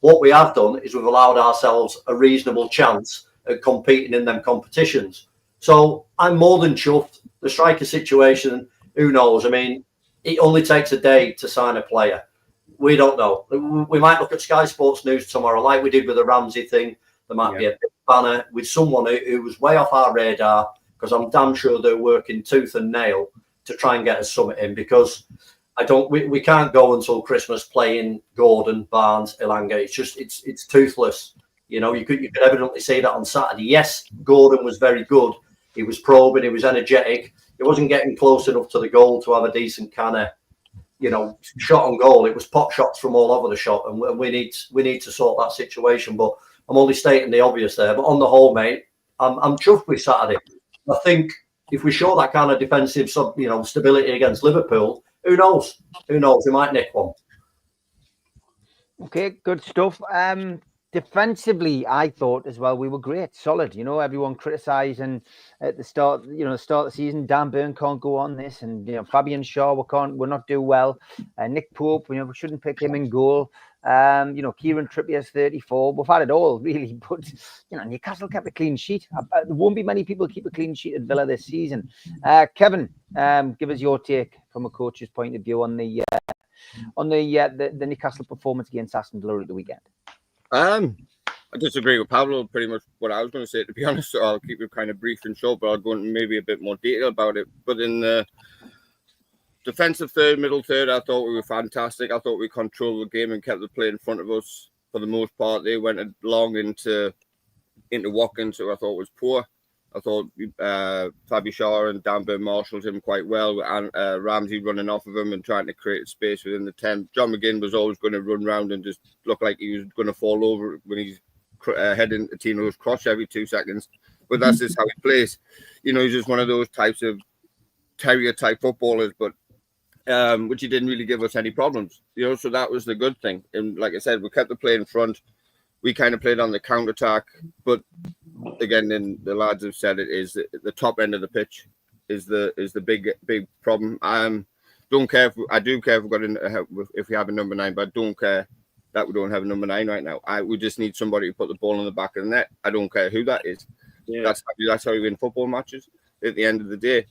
[SPEAKER 11] what we have done is we've allowed ourselves a reasonable chance at competing in them competitions. So I'm more than chuffed. The striker situation, who knows? I mean, it only takes a day to sign a player. We don't know. We might look at Sky Sports News tomorrow, like we did with the Ramsey thing. There might be a big banner with someone who was way off our radar, because I'm damn sure they're working tooth and nail to try and get us something in, because we can't go until Christmas playing Gordon, Barnes, Elanga. It's just it's toothless. You know, you could evidently see that on Saturday. Yes, Gordon was very good. He was probing, he was energetic. He wasn't getting close enough to the goal to have a decent kind of, you know, shot on goal. It was pop shots from all over the shot, and we need to sort that situation. But I'm only stating the obvious there. But on the whole, mate, I'm chuffed with Saturday. I think if we show that kind of defensive, stability against Liverpool, who knows? Who knows? We might nick one.
[SPEAKER 1] Okay, good stuff. Defensively, I thought as well we were great, solid. You know, everyone criticising at the start of the season, Dan Burn can't go on this, and Fabian Shaw we're not do well. Nick Pope, we shouldn't pick him in goal. Kieran Trippier's 34. We've had it all really, but Newcastle kept a clean sheet. There won't be many people keep a clean sheet at Villa this season. Kevin, give us your take from a coach's point of view on the Newcastle performance against Aston Villa at the weekend.
[SPEAKER 12] I disagree with Pablo. Pretty much what I was going to say, to be honest. So I'll keep it kind of brief and short, but I'll go into maybe a bit more detail about it. But in the defensive third, middle third, I thought we were fantastic. I thought we controlled the game and kept the play in front of us for the most part. They went long into Watkins, who I thought was poor. I thought Fabi Shaw and Dan Burn marshalled him quite well, and Ramsey running off of him and trying to create space within the 10. John McGinn was always going to run around and just look like he was going to fall over when he's heading to Tino's cross every 2 seconds. But that's just how he plays. He's just one of those types of terrier-type footballers, but which he didn't really give us any problems. So that was the good thing. And like I said, we kept the play in front. We kind of played on the counter-attack, but again, and the lads have said it, is the top end of the pitch is the big problem. Don't care I do care if we've got if we have a number 9, but I don't care that we don't have a number 9 right now. We just need somebody to put the ball in the back of the net. I don't care who that is. Yeah. That's how you win football matches at the end of the day.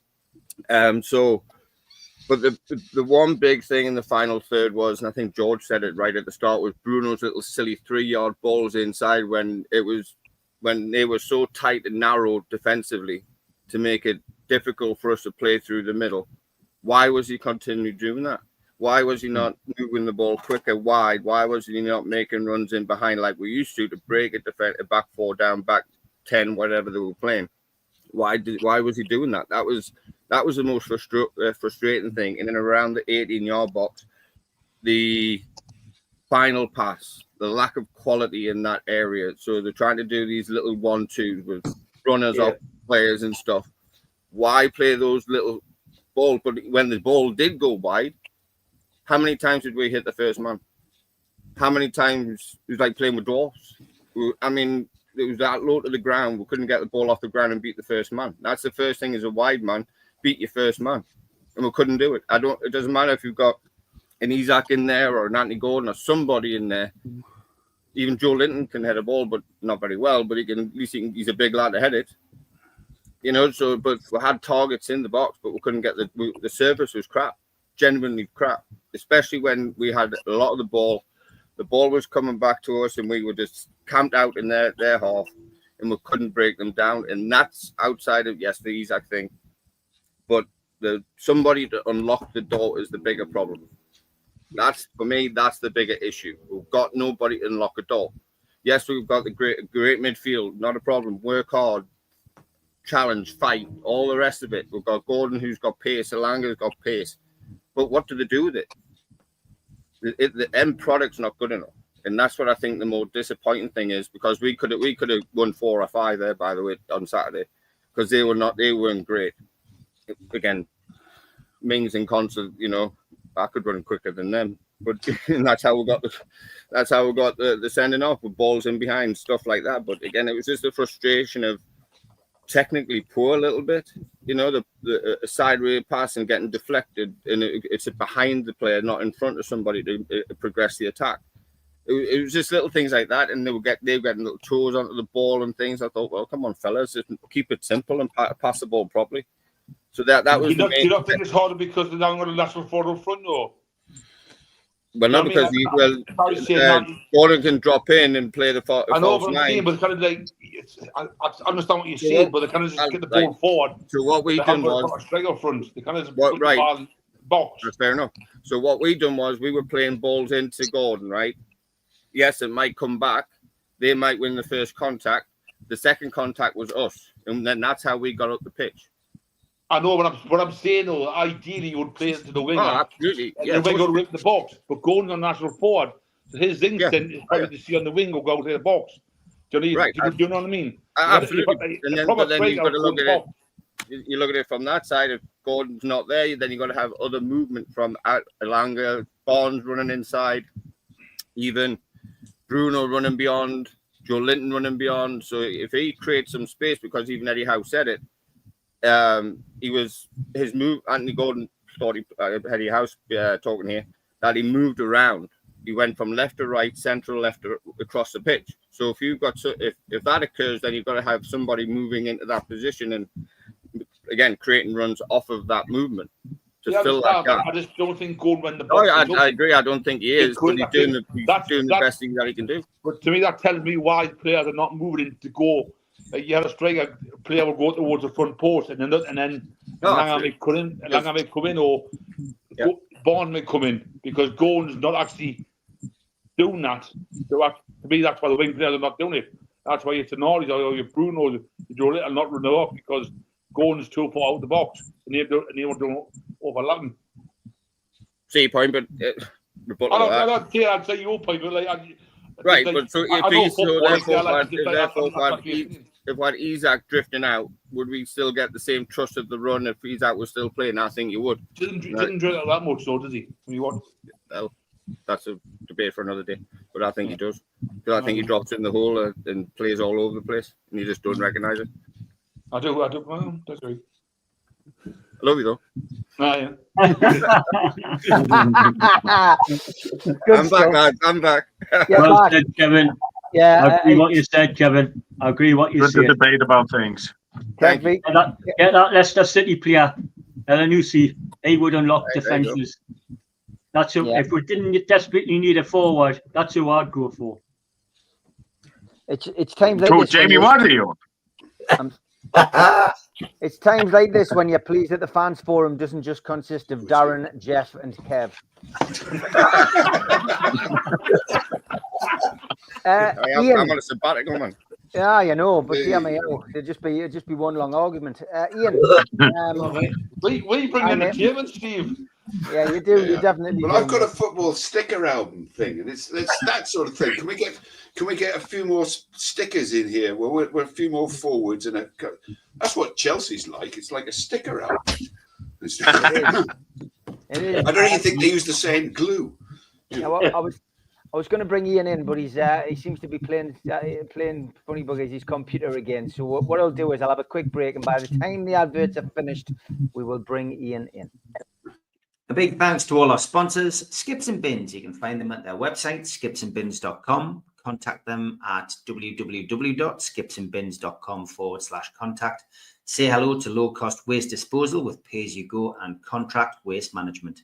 [SPEAKER 12] But the one big thing in the final third was, and I think George said it right at the start, was Bruno's little silly 3-yard balls inside when they were so tight and narrow defensively to make it difficult for us to play through the middle. Why was he continually doing that? Why was he not moving the ball quicker wide? Why was he not making runs in behind like we used to break a back 4 down, back 10, whatever they were playing? Why was he doing that? That was the most frustrating thing. And then around the 18-yard box, the final pass, the lack of quality in that area. So they're trying to do these little 1-2s with runners off players and stuff. Why play those little balls? But when the ball did go wide, how many times did we hit the first man? How many times? It was like playing with dwarfs. I mean, it was that low to the ground. We couldn't get the ball off the ground and beat the first man. That's the first thing as a wide man. Beat your first man. And we couldn't do it. It doesn't matter if you've got an Isaac in there or an Anthony Gordon or somebody in there. Even Joe Linton can head a ball, but not very well. But he's a big lad to head it. You know, but we had targets in the box, but we couldn't get the surface was crap. Genuinely crap. Especially when we had a lot of the ball. The ball was coming back to us and we were just camped out in their half and we couldn't break them down. And that's outside of, yes, the Isaac thing. But somebody to unlock the door is the bigger problem. For me, that's the bigger issue. We've got nobody to unlock a door. Yes, we've got the great midfield, not a problem. Work hard, challenge, fight, all the rest of it. We've got Gordon who's got pace, Alanga's got pace. But what do they do with it? The end product's not good enough. And that's what I think the more disappointing thing is, because we could have won 4 or 5 there, by the way, on Saturday, because they weren't great. Again, Mings and concert, you know, I could run quicker than them, but that's how we got the sending off with balls in behind, stuff like that. But again, it was just a frustration of technically poor a little bit, you know, the sideways pass and getting deflected, and it's behind the player, not in front of somebody to progress the attack. It was just little things like that, and they were getting little toes onto the ball and things. I thought, well, come on, fellas, just keep it simple and pass the ball properly. So that was. Do
[SPEAKER 6] you not think it's harder because they're not going to lateral forward up front, or?
[SPEAKER 12] Well, not because Gordon can drop in and play the false nine.
[SPEAKER 6] I know what I'm saying, but kind of like I understand what you're saying, but they kind of just get the ball forward.
[SPEAKER 12] So what we done was
[SPEAKER 6] straight up front. They kind of just put the ball in the box.
[SPEAKER 12] That's fair enough. So what we done was we were playing balls into Gordon, right? Yes, it might come back. They might win the first contact. The second contact was us, and then that's how we got up the pitch.
[SPEAKER 6] I know what I'm saying, though. Ideally, you would play it to the winger.
[SPEAKER 12] Oh, absolutely.
[SPEAKER 6] Yeah, the winger would rip the box. But going on national forward, so his instinct is probably to see on the wing or go to the box. Do you know what I mean?
[SPEAKER 12] Absolutely. And then you've got to look at it. You look at it from that side. If Gordon's not there, then you've got to have other movement from Alanga, Barnes running inside, even Bruno running beyond, Joe Linton running beyond. So if he creates some space, because even Eddie Howe said it, his move. Anthony Gordon thought Eddie House talking here that he moved around. He went from left to right, central left across the pitch. So if that occurs, then you've got to have somebody moving into that position and again creating runs off of that movement to fill that gap.
[SPEAKER 6] I just don't think Gordon went the
[SPEAKER 12] box. I agree. I don't think he is. But he's doing the best thing that he can do.
[SPEAKER 6] But to me, that tells me why players are not moving in to go. Like you have a striker player will go towards the front post, and then Langa may come in, or Bond may come in, because Gordon's not actually doing that. To me, that's why the wing players are not doing it. That's why your Tenori's or your Bruno's, you're not running off, because Gordon's too far out of the box, and they don't overlapping.
[SPEAKER 12] See your point, but
[SPEAKER 6] I'd say your point, but
[SPEAKER 12] right, but so if what Isaac drifting out, would we still get the same trust of the run if Isaac was still playing? I think you would.
[SPEAKER 6] Didn't drift out that much, though, does he?
[SPEAKER 12] Well, that's a debate for another day, but I think he does. Because I think he drops in the hole and plays all over the place, and you just don't recognise it.
[SPEAKER 6] I do. Well, that's right.
[SPEAKER 12] I love you though.
[SPEAKER 6] Yeah.
[SPEAKER 1] Good
[SPEAKER 12] I'm back, lads. I'm back.
[SPEAKER 9] Well said, Kevin.
[SPEAKER 1] Yeah,
[SPEAKER 9] I agree what you said, Kevin. I agree what you
[SPEAKER 8] Good to
[SPEAKER 9] said.
[SPEAKER 8] debate about things.
[SPEAKER 12] Thank you.
[SPEAKER 9] Get that Leicester City player, NUFC. He would unlock
[SPEAKER 12] There you go.
[SPEAKER 9] defences. That's who, if we didn't desperately need a forward, that's who I'd go for.
[SPEAKER 1] It's times like
[SPEAKER 8] To
[SPEAKER 1] this.
[SPEAKER 8] Jamie Vardy.
[SPEAKER 1] It's times like this when you're pleased that the fans forum doesn't just consist of Darren, Jeff, and Kev.
[SPEAKER 12] I'm on a sabbatical, man.
[SPEAKER 1] Yeah, you know, but yeah, me out. It'd just be one long argument. Ian,
[SPEAKER 6] we bring in the German, Steve.
[SPEAKER 1] Yeah, you do. You definitely.
[SPEAKER 4] Well, I've got a football sticker album thing, and it's that sort of thing. Can we get a few more stickers in here? Well, we're a few more forwards, and that's what Chelsea's like. It's like a sticker album. It is. I don't even think they use the same glue.
[SPEAKER 1] Yeah, well, I was going to bring Ian in, but he seems to be playing funny buggers his computer again. So what I'll do is I'll have a quick break, and by the time the adverts are finished, we will bring Ian in.
[SPEAKER 13] A big thanks to all our sponsors, Skips and Bins. You can find them at their website, skipsandbins.com. Contact them at www.skipsandbins.com/contact. Say hello to low-cost waste disposal with pay-as-you-go and contract waste management.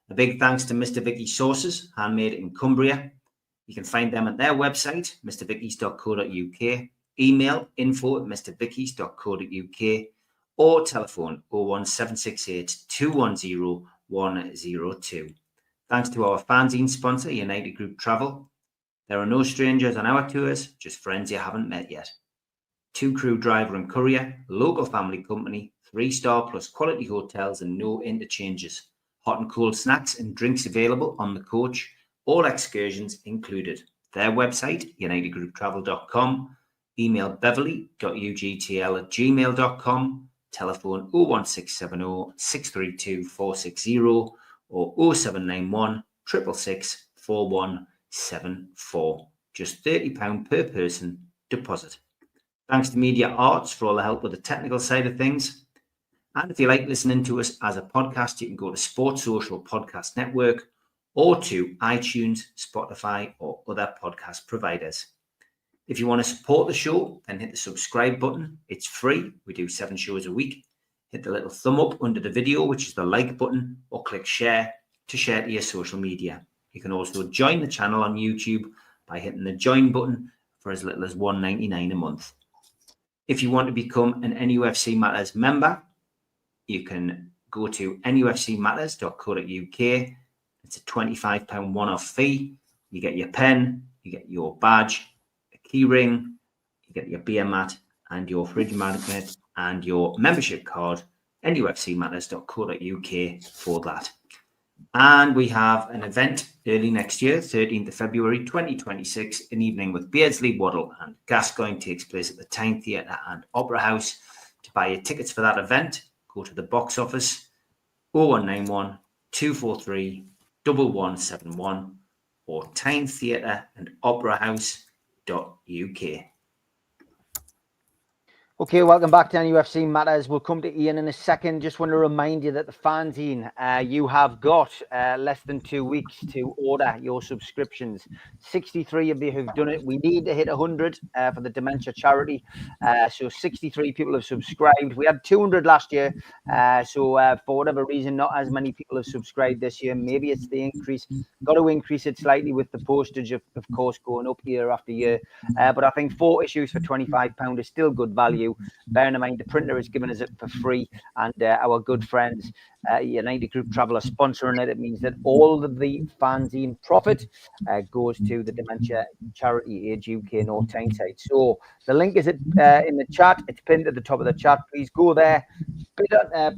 [SPEAKER 13] A big thanks to Mr. Vicky's Sauces, handmade in Cumbria. You can find them at their website, mrvickies.co.uk, email info@mrvickies.co.uk, or telephone 01768 210 102. Thanks to our fanzine sponsor, United Group Travel. There are no strangers on our tours, just friends you haven't met yet. 2-crew driver and courier, local family company, 3-star plus quality hotels and no interchanges. Hot and cold snacks and drinks available on the coach, all excursions included. Their website, unitedgrouptravel.com, email beverly.ugtl@gmail.com, telephone 01670 632 460 or 0791 666 4174. Just £30 per person deposit. Thanks to Media Arts for all the help with the technical side of things. And if you like listening to us as a podcast, you can go to Sports Social Podcast Network or to iTunes, Spotify, or other podcast providers. If you want to support the show, then hit the subscribe button. It's free. We do 7 shows a week. Hit the little thumb up under the video, which is the like button, or click share to share to your social media. You can also join the channel on YouTube by hitting the join button for as little as $1.99 a month. If you want to become an NUFC Matters member, you can go to nufcmatterspodcast.co.uk. It's a £25 one-off fee. You get your pen, you get your badge, a key ring, you get your beer mat and your fridge magnet and your membership card, nufcmatterspodcast.co.uk for that. And we have an event early next year, 13th of February 2026, an evening with Beardsley, Waddle and Gascoigne takes place at the Tyne Theatre and Opera House. To buy your tickets for that event, go to the box office 0191 243 1171 or Tyne Theatre and Opera House.uk.
[SPEAKER 1] Okay, welcome back to NUFC Matters. We'll come to Ian in a second. Just want to remind you that the fanzine, you have got less than 2 weeks to order your subscriptions. 63 of you who've done it. We need to hit 100 for the dementia charity. So 63 people have subscribed. We had 200 last year. So for whatever reason, not as many people have subscribed this year. Maybe it's the increase. Got to increase it slightly with the postage, of course, going up year after year. But I think 4 issues for £25 is still good value. Bearing in mind the printer is giving us it for free, and our good friends United Group Travel are sponsoring it. It means that all of the fanzine profit goes to the dementia charity Age UK North Tyneside. So the link is in the chat. It's pinned at the top of the chat. Please go there.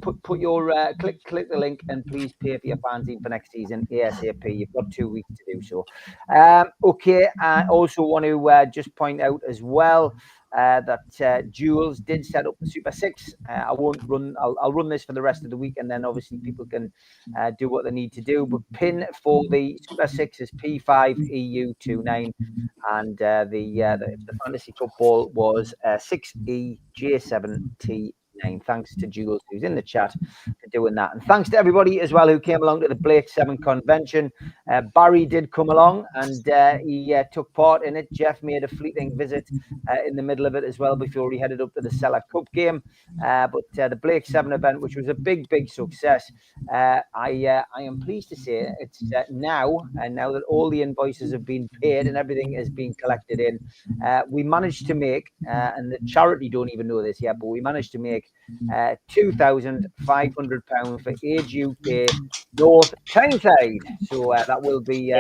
[SPEAKER 1] Put your click the link and please pay for your fanzine for next season ASAP. You've got 2 weeks to do so. Okay, I also want to just point out as well that Jules did set up the Super 6. I'll run this for the rest of the week, and then obviously people can do what they need to do. But pin for the Super 6 is P5EU29, and the fantasy football was 6EJ7T9. Thanks to Jules, who's in the chat, for doing that. And thanks to everybody as well who came along to the Blake 7 convention. Barry did come along and he took part in it. Jeff made a fleeting visit in the middle of it as well before he headed up to the Cellar Cup game. But the Blake 7 event, which was a big success, I am pleased to say it's now that all the invoices have been paid and everything has been collected in, we managed to make, and the charity don't even know this yet, but we managed to make £2,500 for Age UK North Tyneside. So that will be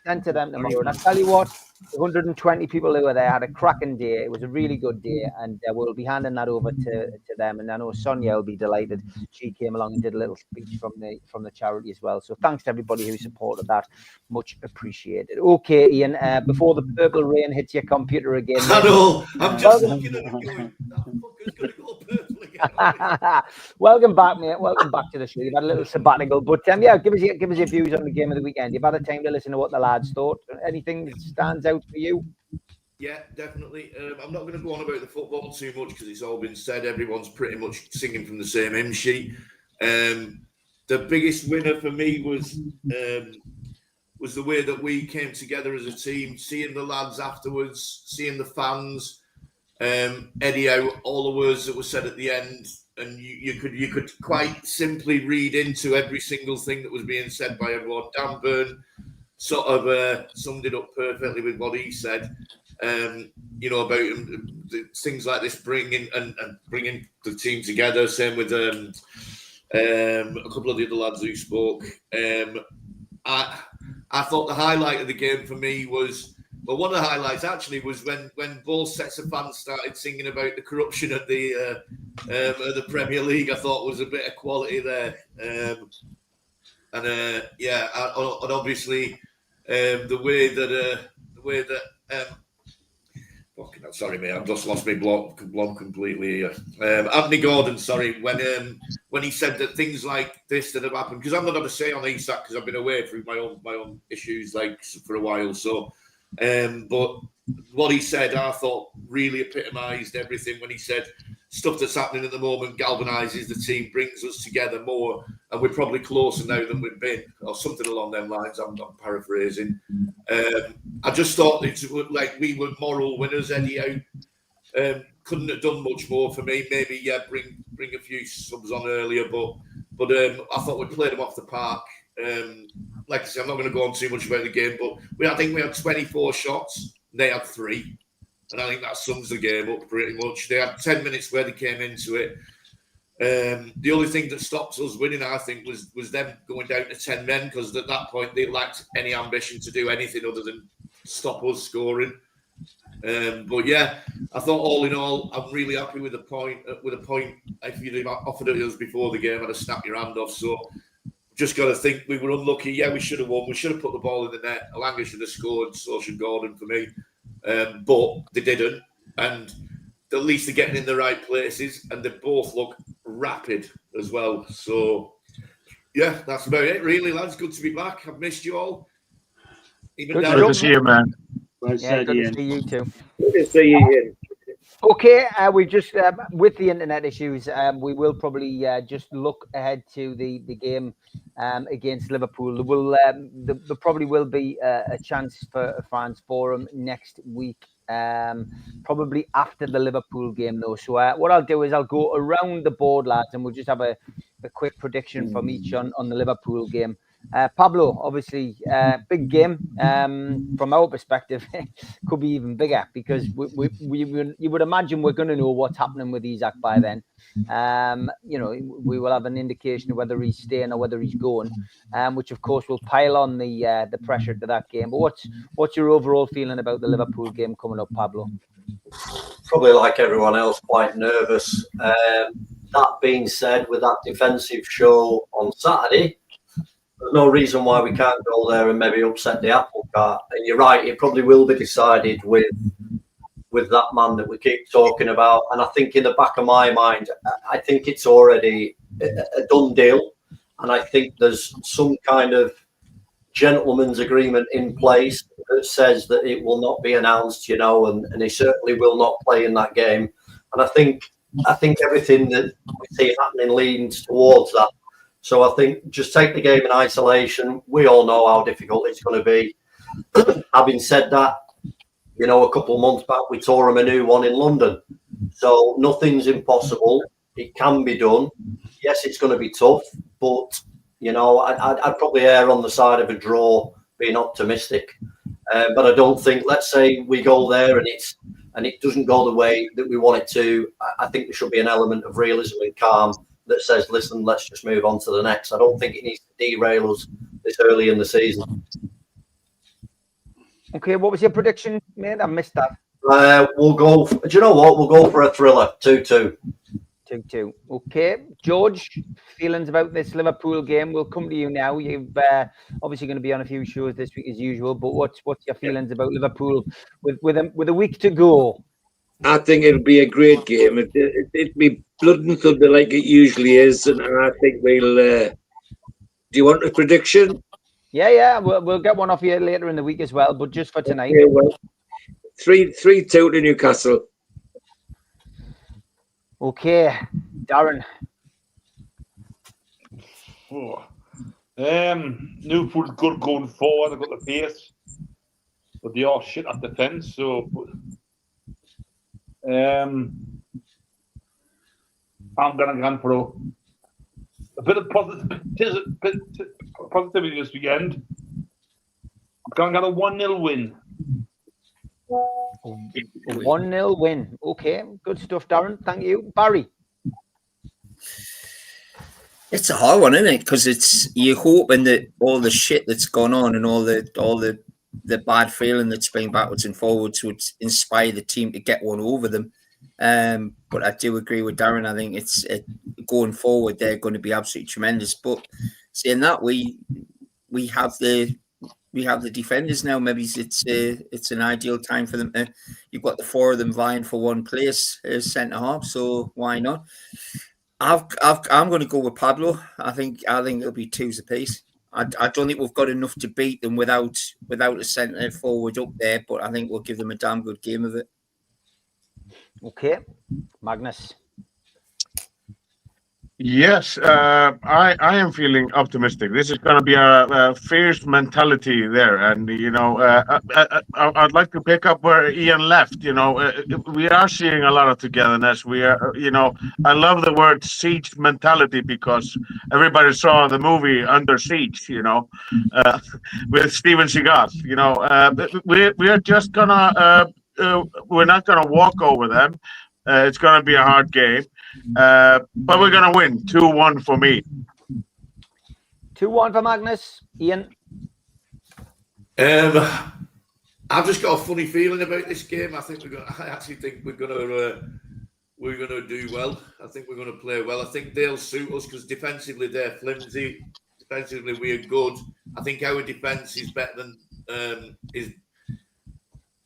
[SPEAKER 1] sent to them tomorrow. And I tell you what, 120 people who were there had a cracking day. It was a really good day, and we'll be handing that over to them. And I know Sonia will be delighted. She came along and did a little speech from the charity as well. So thanks to everybody who supported that. Much appreciated. Okay, Ian, before the purple rain hits your computer again.
[SPEAKER 5] I know. I'm just looking at it going, that fucker's going to go purple again.
[SPEAKER 1] Welcome back, mate. Welcome back to the show. You've had a little sabbatical, but yeah, give us your views on the game of the weekend. You've had a time to listen to what the lads thought. Anything that stands out for you?
[SPEAKER 5] Yeah, definitely. I'm not going to go on about the football too much because it's all been said. Everyone's pretty much singing from the same hymn sheet. The biggest winner for me was the way that we came together as a team, seeing the lads afterwards, seeing the fans, Eddie out all the words that were said at the end, and you could quite simply read into every single thing that was being said by everyone. Dan Byrne sort of summed it up perfectly with what he said. About things like this bringing the team together. Same with a couple of the other lads who spoke. I thought the highlight of the game for me was, well, one of the highlights actually was when both sets of fans started singing about the corruption at the Premier League. I thought was a bit of quality there, and obviously the way that fucking hell, sorry mate, I've just lost my blog completely here. Anthony Gordon, sorry, when he said that things like this that have happened, because I'm not going to say on ESAC because I've been away through my own issues like for a while. So, but what he said, I thought really epitomised everything when he said stuff that's happening at the moment galvanises the team, brings us together more, and we're probably closer now than we've been, or something along them lines. I'm not paraphrasing. I just thought it's like we were moral winners. Eddie out couldn't have done much more for me. Maybe bring a few subs on earlier, but I thought we played them off the park. Like I said, I'm not going to go on too much about the game, but I think we had 24 shots. They had 3. And I think that sums the game up pretty much. They had 10 minutes where they came into it. The only thing that stopped us winning, I think, was them going down to 10 men, because at that point they lacked any ambition to do anything other than stop us scoring. But yeah, I thought all in all, I'm really happy with a point. If you'd have offered it us before the game, I'd have snapped your hand off. So just got to think we were unlucky. Yeah, we should have won. We should have put the ball in the net. Alanga should have scored. So should Gordon for me. But they didn't, and at least they're getting in the right places, and they both look rapid as well. So, yeah, that's about it, really, lads. Good to be back. I've missed you all.
[SPEAKER 8] Good to see you, man.
[SPEAKER 1] Good to see you too.
[SPEAKER 3] Good to see you, Ian.
[SPEAKER 1] Okay, we just with the internet issues, we will probably just look ahead to the game against Liverpool. There probably will be a chance for a fans forum next week, probably after the Liverpool game though. So what I'll do is I'll go around the board, lads, and we'll just have a quick prediction from each on the Liverpool game. Pablo, obviously, big game. From our perspective, could be even bigger because you would imagine we're going to know what's happening with Isak by then. We will have an indication of whether he's staying or whether he's going, which of course will pile on the pressure to that game. But what's your overall feeling about the Liverpool game coming up, Pablo?
[SPEAKER 11] Probably like everyone else, quite nervous. That being said, with that defensive show on Saturday, there's no reason why we can't go there and maybe upset the apple cart. And you're right, it probably will be decided with with that man that we keep talking about. And I think in the back of my mind, I think it's already a done deal. And I think there's some kind of gentleman's agreement in place that says that it will not be announced, and he certainly will not play in that game. And I think everything that we see happening leans towards that. So I think just take the game in isolation. We all know how difficult it's going to be. Having said that, a couple of months back, we tore him a new one in London. So nothing's impossible. It can be done. Yes, it's going to be tough, but, I'd probably err on the side of a draw, being optimistic. But I don't think, let's say we go there and it doesn't go the way that we want it to. I think there should be an element of realism and calm that says, listen, let's just move on to the next. I don't think it needs to derail us this early in the season.
[SPEAKER 1] Okay, what was your prediction, mate? I missed that.
[SPEAKER 11] We'll go. Do you know what? We'll go for a thriller. 2-2.
[SPEAKER 1] 2-2. Okay, George, feelings about this Liverpool game? We'll come to you now. You've obviously going to be on a few shows this week as usual, but what's your feelings about Liverpool with a week to go?
[SPEAKER 3] I think it'll be a great game. It'll be blood and thunder like it usually is, and I think we'll. Do you want a prediction?
[SPEAKER 1] Yeah. We'll get one off you later in the week as well, but just for tonight.
[SPEAKER 3] Okay, well, 3-2 to Newcastle.
[SPEAKER 1] Okay, Darren.
[SPEAKER 6] Liverpool's good going forward. They've got the pace, but they are shit at defence. So, I'm gonna go for a bit of positivity this weekend. I'm gonna get a 1-0 win.
[SPEAKER 1] A 1-0 win. Okay, good stuff, Darren. Thank you, Barry.
[SPEAKER 7] It's a hard one, isn't it? Because you're hoping that all the shit that's gone on and all the bad feeling that's been backwards and forwards would inspire the team to get one over them. But I do agree with Darren. I think it's going forward, they're going to be absolutely tremendous. But saying that, we have the defenders now. Maybe it's an ideal time for them. You've got the four of them vying for one place as centre half, so why not? I'm going to go with Pablo. I think it'll be 2s apiece. I don't think we've got enough to beat them without a centre forward up there, but I think we'll give them a damn good game of it.
[SPEAKER 1] Okay, Magnus.
[SPEAKER 8] Yes, I am feeling optimistic. This is going to be a fierce mentality there, and I'd like to pick up where Ian left. We are seeing a lot of togetherness. We are, I love the word siege mentality because everybody saw the movie Under Siege, with Steven Seagal. We are just gonna we're not gonna walk over them. It's gonna be a hard game. But we're going to win 2-1 for me.
[SPEAKER 1] 2-1 for Magnus. Ian?
[SPEAKER 5] I've just got a funny feeling about this game. I actually think we're going to do well. I think we're going to play well. I think they'll suit us because defensively they're flimsy. Defensively we're good. I think our defence is better than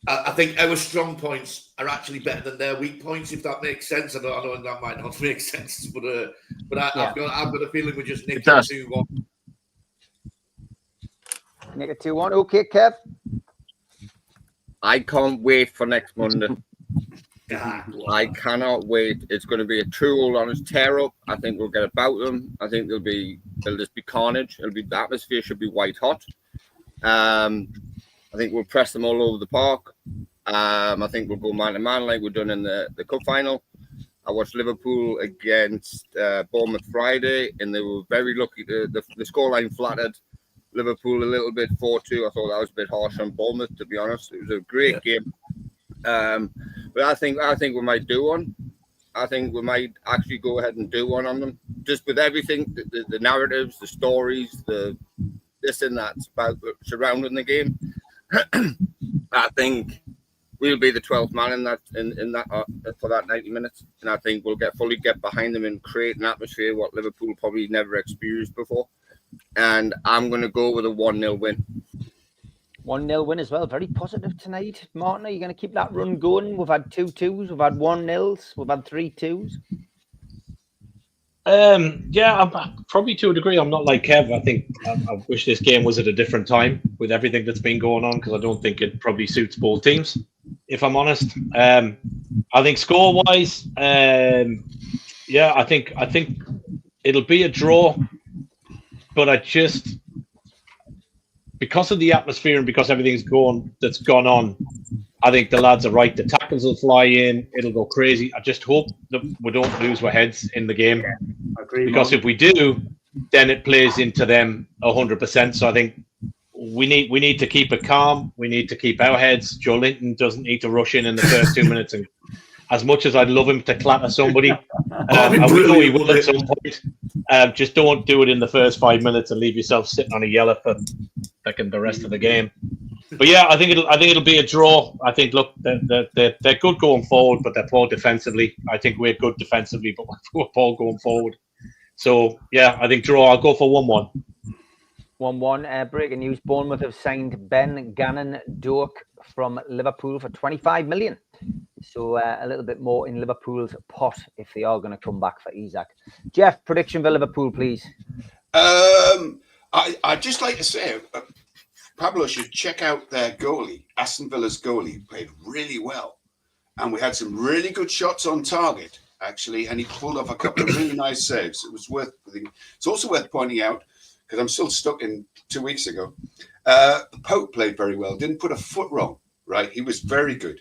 [SPEAKER 5] I think our strong points are actually better than their weak points, if that makes sense. I know that might not make sense, but I've got a feeling we're just nicking 2-1.
[SPEAKER 1] Nick a 2-1. Okay, Kev.
[SPEAKER 12] I can't wait for next Monday. I cannot wait. It's going to be a true honest tear up. I think we'll get about them. I think there'll just be carnage. The atmosphere should be white hot. I think we'll press them all over the park. I think we'll go man to man like we've done in the cup final. I watched Liverpool against Bournemouth Friday, and they were very lucky. The scoreline flattered Liverpool a little bit, 4-2. I thought that was a bit harsh on Bournemouth, to be honest. It was a great game. But I think we might do one. I think we might actually go ahead and do one on them. Just with everything, the narratives, the stories, the this and that about surrounding the game. I think we'll be the 12th man in that for that 90 minutes, and I think we'll fully get behind them and create an atmosphere what Liverpool probably never experienced before. And I'm going to go with a 1-0 win.
[SPEAKER 1] 1-0 win as well. Very positive tonight. Martin, are you going to keep that run going? We've had 2-2s, we've had 1-0s, we've had 3-2s.
[SPEAKER 10] Yeah, I'm probably to a degree. I'm not like Kev. I think I wish this game was at a different time with everything that's been going on, because I don't think it probably suits both teams, if I'm honest. I think score-wise, yeah, I think it'll be a draw, but because of the atmosphere and because everything's that's gone on, I think the lads are right. The tackles will fly in. It'll go crazy. I just hope that we don't lose our heads in the game.
[SPEAKER 9] I agree,
[SPEAKER 10] Because if we do, then it plays into them 100%. So I think we need to keep it calm. We need to keep our heads. Joe Linton doesn't need to rush in the first 2 minutes. And as much as I'd love him to clatter somebody, and we know he will at some point, just don't do it in the first 5 minutes and leave yourself sitting on a yellow for the rest of the game. But yeah, I think it'll be a draw. I think, look, they're good going forward, but they're poor defensively. I think we're good defensively, but we're poor going forward. So yeah, I think draw. I'll go for 1-1.
[SPEAKER 1] 1-1. Breaking news: Bournemouth have signed Ben Gannon-Doak from Liverpool for 25 million. So a little bit more in Liverpool's pot if they are going to come back for Isak. Jeff, prediction for Liverpool, please.
[SPEAKER 4] I'd just like to say, Pablo should check out their goalie. Aston Villa's goalie played really well, and we had some really good shots on target, actually, and he pulled off a couple of really nice saves. It was worth. It's also worth pointing out, because I'm still stuck in 2 weeks ago. Pope played very well. Didn't put a foot wrong. Right, he was very good.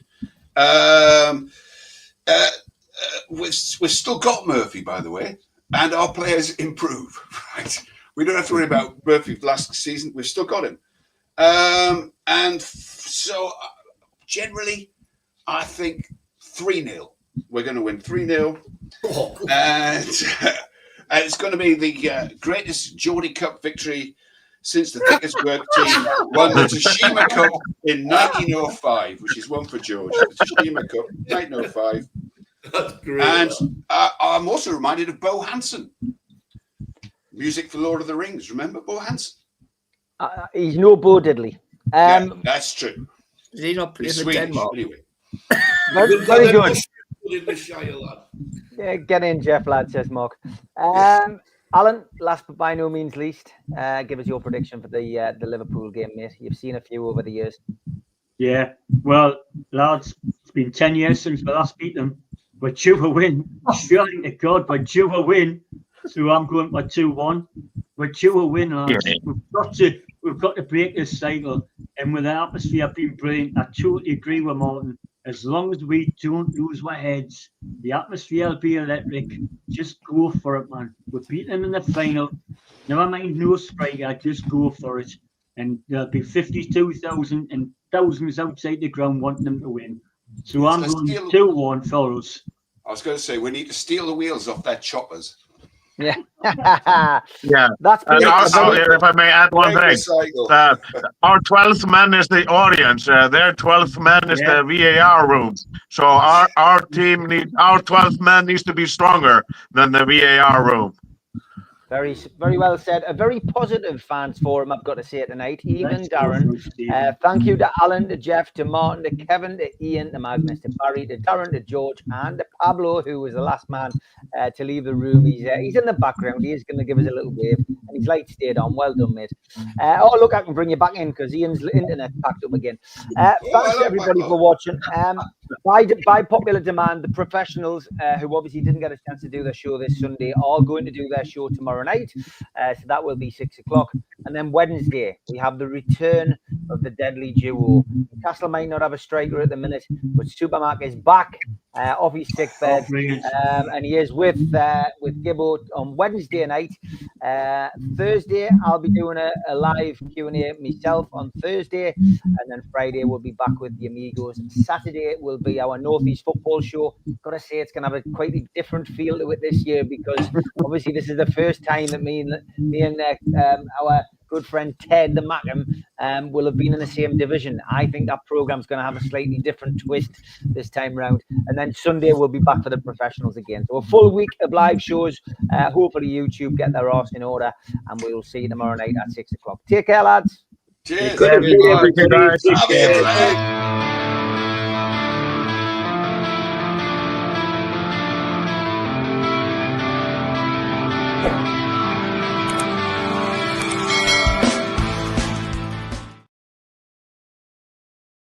[SPEAKER 4] We've still got Murphy, by the way, and our players improve. Right, we don't have to worry about Murphy last season. We've still got him. And so generally, I think 3-0. We're going to win 3-0. And it's going to be the greatest Geordie Cup victory since the Dickersburg team won the Tashima Cup in 1905, which is one for George. The Tashima Cup, 1905.
[SPEAKER 5] That's great.
[SPEAKER 4] And I'm also reminded of Bo Hansen. Music for Lord of the Rings. Remember Bo Hansen?
[SPEAKER 1] He's no Bo Diddley.
[SPEAKER 4] Yeah, that's true.
[SPEAKER 7] Did he not play
[SPEAKER 4] He's
[SPEAKER 7] for
[SPEAKER 4] Swedish,
[SPEAKER 7] Denmark?
[SPEAKER 4] anyway.
[SPEAKER 1] Very good.
[SPEAKER 5] In the Shire, lad.
[SPEAKER 1] Yeah, get in, Jeff, lad, says Mark. Alan, last but by no means least, give us your prediction for the Liverpool game, mate. You've seen a few over the years.
[SPEAKER 9] Yeah, well, lads, it's been 10 years since we last beat them. We're due a win. Surely to God, we're due a win. So I'm going for 2-1. We're due a win, lads. We've got to break this cycle. And with the atmosphere being brilliant, I totally agree with Martin. As long as we don't lose our heads, the atmosphere will be electric. Just go for it, man. We beat them in the final. Never mind no striker, just go for it. And there'll be 52,000 and thousands outside the ground wanting them to win. So I'm going 2-1 for us.
[SPEAKER 4] I was going to say, we need to steal the wheels off their choppers.
[SPEAKER 1] Yeah.
[SPEAKER 8] Yeah.
[SPEAKER 1] That's
[SPEAKER 8] if I may add one thing, our 12th man is the audience. Their 12th man is the VAR room. So our 12th man needs to be stronger than the VAR room.
[SPEAKER 1] Very, very well said. A very positive fans forum, I've got to say tonight. Even Darren. Thank you to Alan, to Jeff, to Martin, to Kevin, to Ian, to Magnus, to Barry, to Darren, to George, and to Pablo, who was the last man to leave the room. He's in the background. He is going to give us a little wave, and his light stayed on. Well done, mate. Oh, look, I can bring you back in because Ian's internet packed up again. Thanks to everybody for watching. By popular demand, the professionals who obviously didn't get a chance to do their show this Sunday are going to do their show tomorrow night. So that will be 6 o'clock. And then Wednesday, we have the return of the deadly duo. Newcastle might not have a striker at the minute, but Supermark is back off his sick bed. And he is with Gibbo on Wednesday night. Thursday, I'll be doing a live Q&A myself on Thursday. And then Friday, we'll be back with the Amigos. Saturday will be our Northeast football show. Got to say, it's going to have a quite a different feel to it this year because obviously this is the first time that me and our good friend Ted the Mackham will have been in the same division. I think that program's going to have a slightly different twist this time round. And then Sunday we'll be back for the professionals again. So a full week of live shows. Hopefully YouTube get their arse in order, and we will see you tomorrow night at 6 o'clock. Take care, lads.
[SPEAKER 4] Cheers.
[SPEAKER 3] Good to see you, everybody.
[SPEAKER 4] Have it.